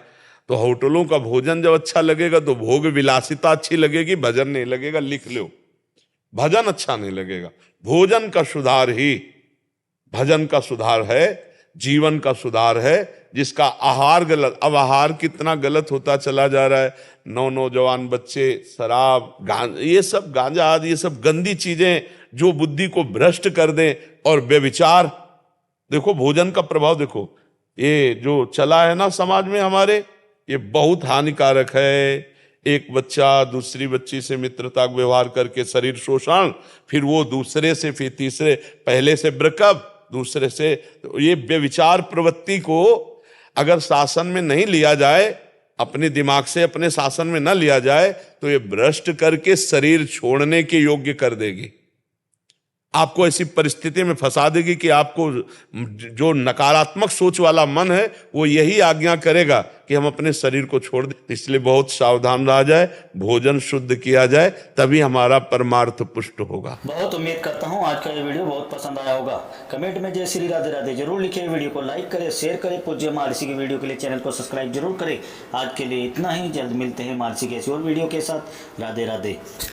तो होटलों का भोजन जब अच्छा लगेगा तो भोग विलासिता अच्छी लगेगी, भजन नहीं लगेगा। लिख लो, भजन अच्छा नहीं लगेगा। भोजन का सुधार ही भजन का सुधार है, जीवन का सुधार है। जिसका आहार गलत, अब आहार कितना गलत होता चला जा रहा है। नौजवान बच्चे शराब, ये सब गांजा आदि, ये सब गंदी चीजें जो बुद्धि को भ्रष्ट कर दें, और व्यभिचार। देखो भोजन का प्रभाव देखो, ये जो चला है ना समाज में हमारे, ये बहुत हानिकारक है। एक बच्चा दूसरी बच्ची से मित्रता व्यवहार करके शरीर शोषण, फिर वो दूसरे से, फिर तीसरे, पहले से ब्रेकअप, दूसरे से। तो ये व्यभिचार प्रवृत्ति को अगर शासन में नहीं लिया जाए, अपने दिमाग से अपने शासन में न लिया जाए, तो ये भ्रष्ट करके शरीर छोड़ने के योग्य कर देगी। आपको ऐसी परिस्थिति में फंसा देगी कि आपको जो नकारात्मक सोच वाला मन है वो यही आज्ञा करेगा कि हम अपने शरीर को छोड़ दें। इसलिए बहुत सावधान रहा जाए, भोजन शुद्ध किया जाए, तभी हमारा परमार्थ पुष्ट होगा। बहुत उम्मीद करता हूँ आज का ये वीडियो बहुत पसंद आया होगा। कमेंट में जय श्री राधे राधे जरूर लिखें, वीडियो को लाइक करें, शेयर करें। पूज्य महर्षि की वीडियो के लिए चैनल को सब्सक्राइब जरूर करें। आज के लिए इतना ही, जल्द मिलते हैं महर्षि के ऐसी और वीडियो के साथ। राधे राधे।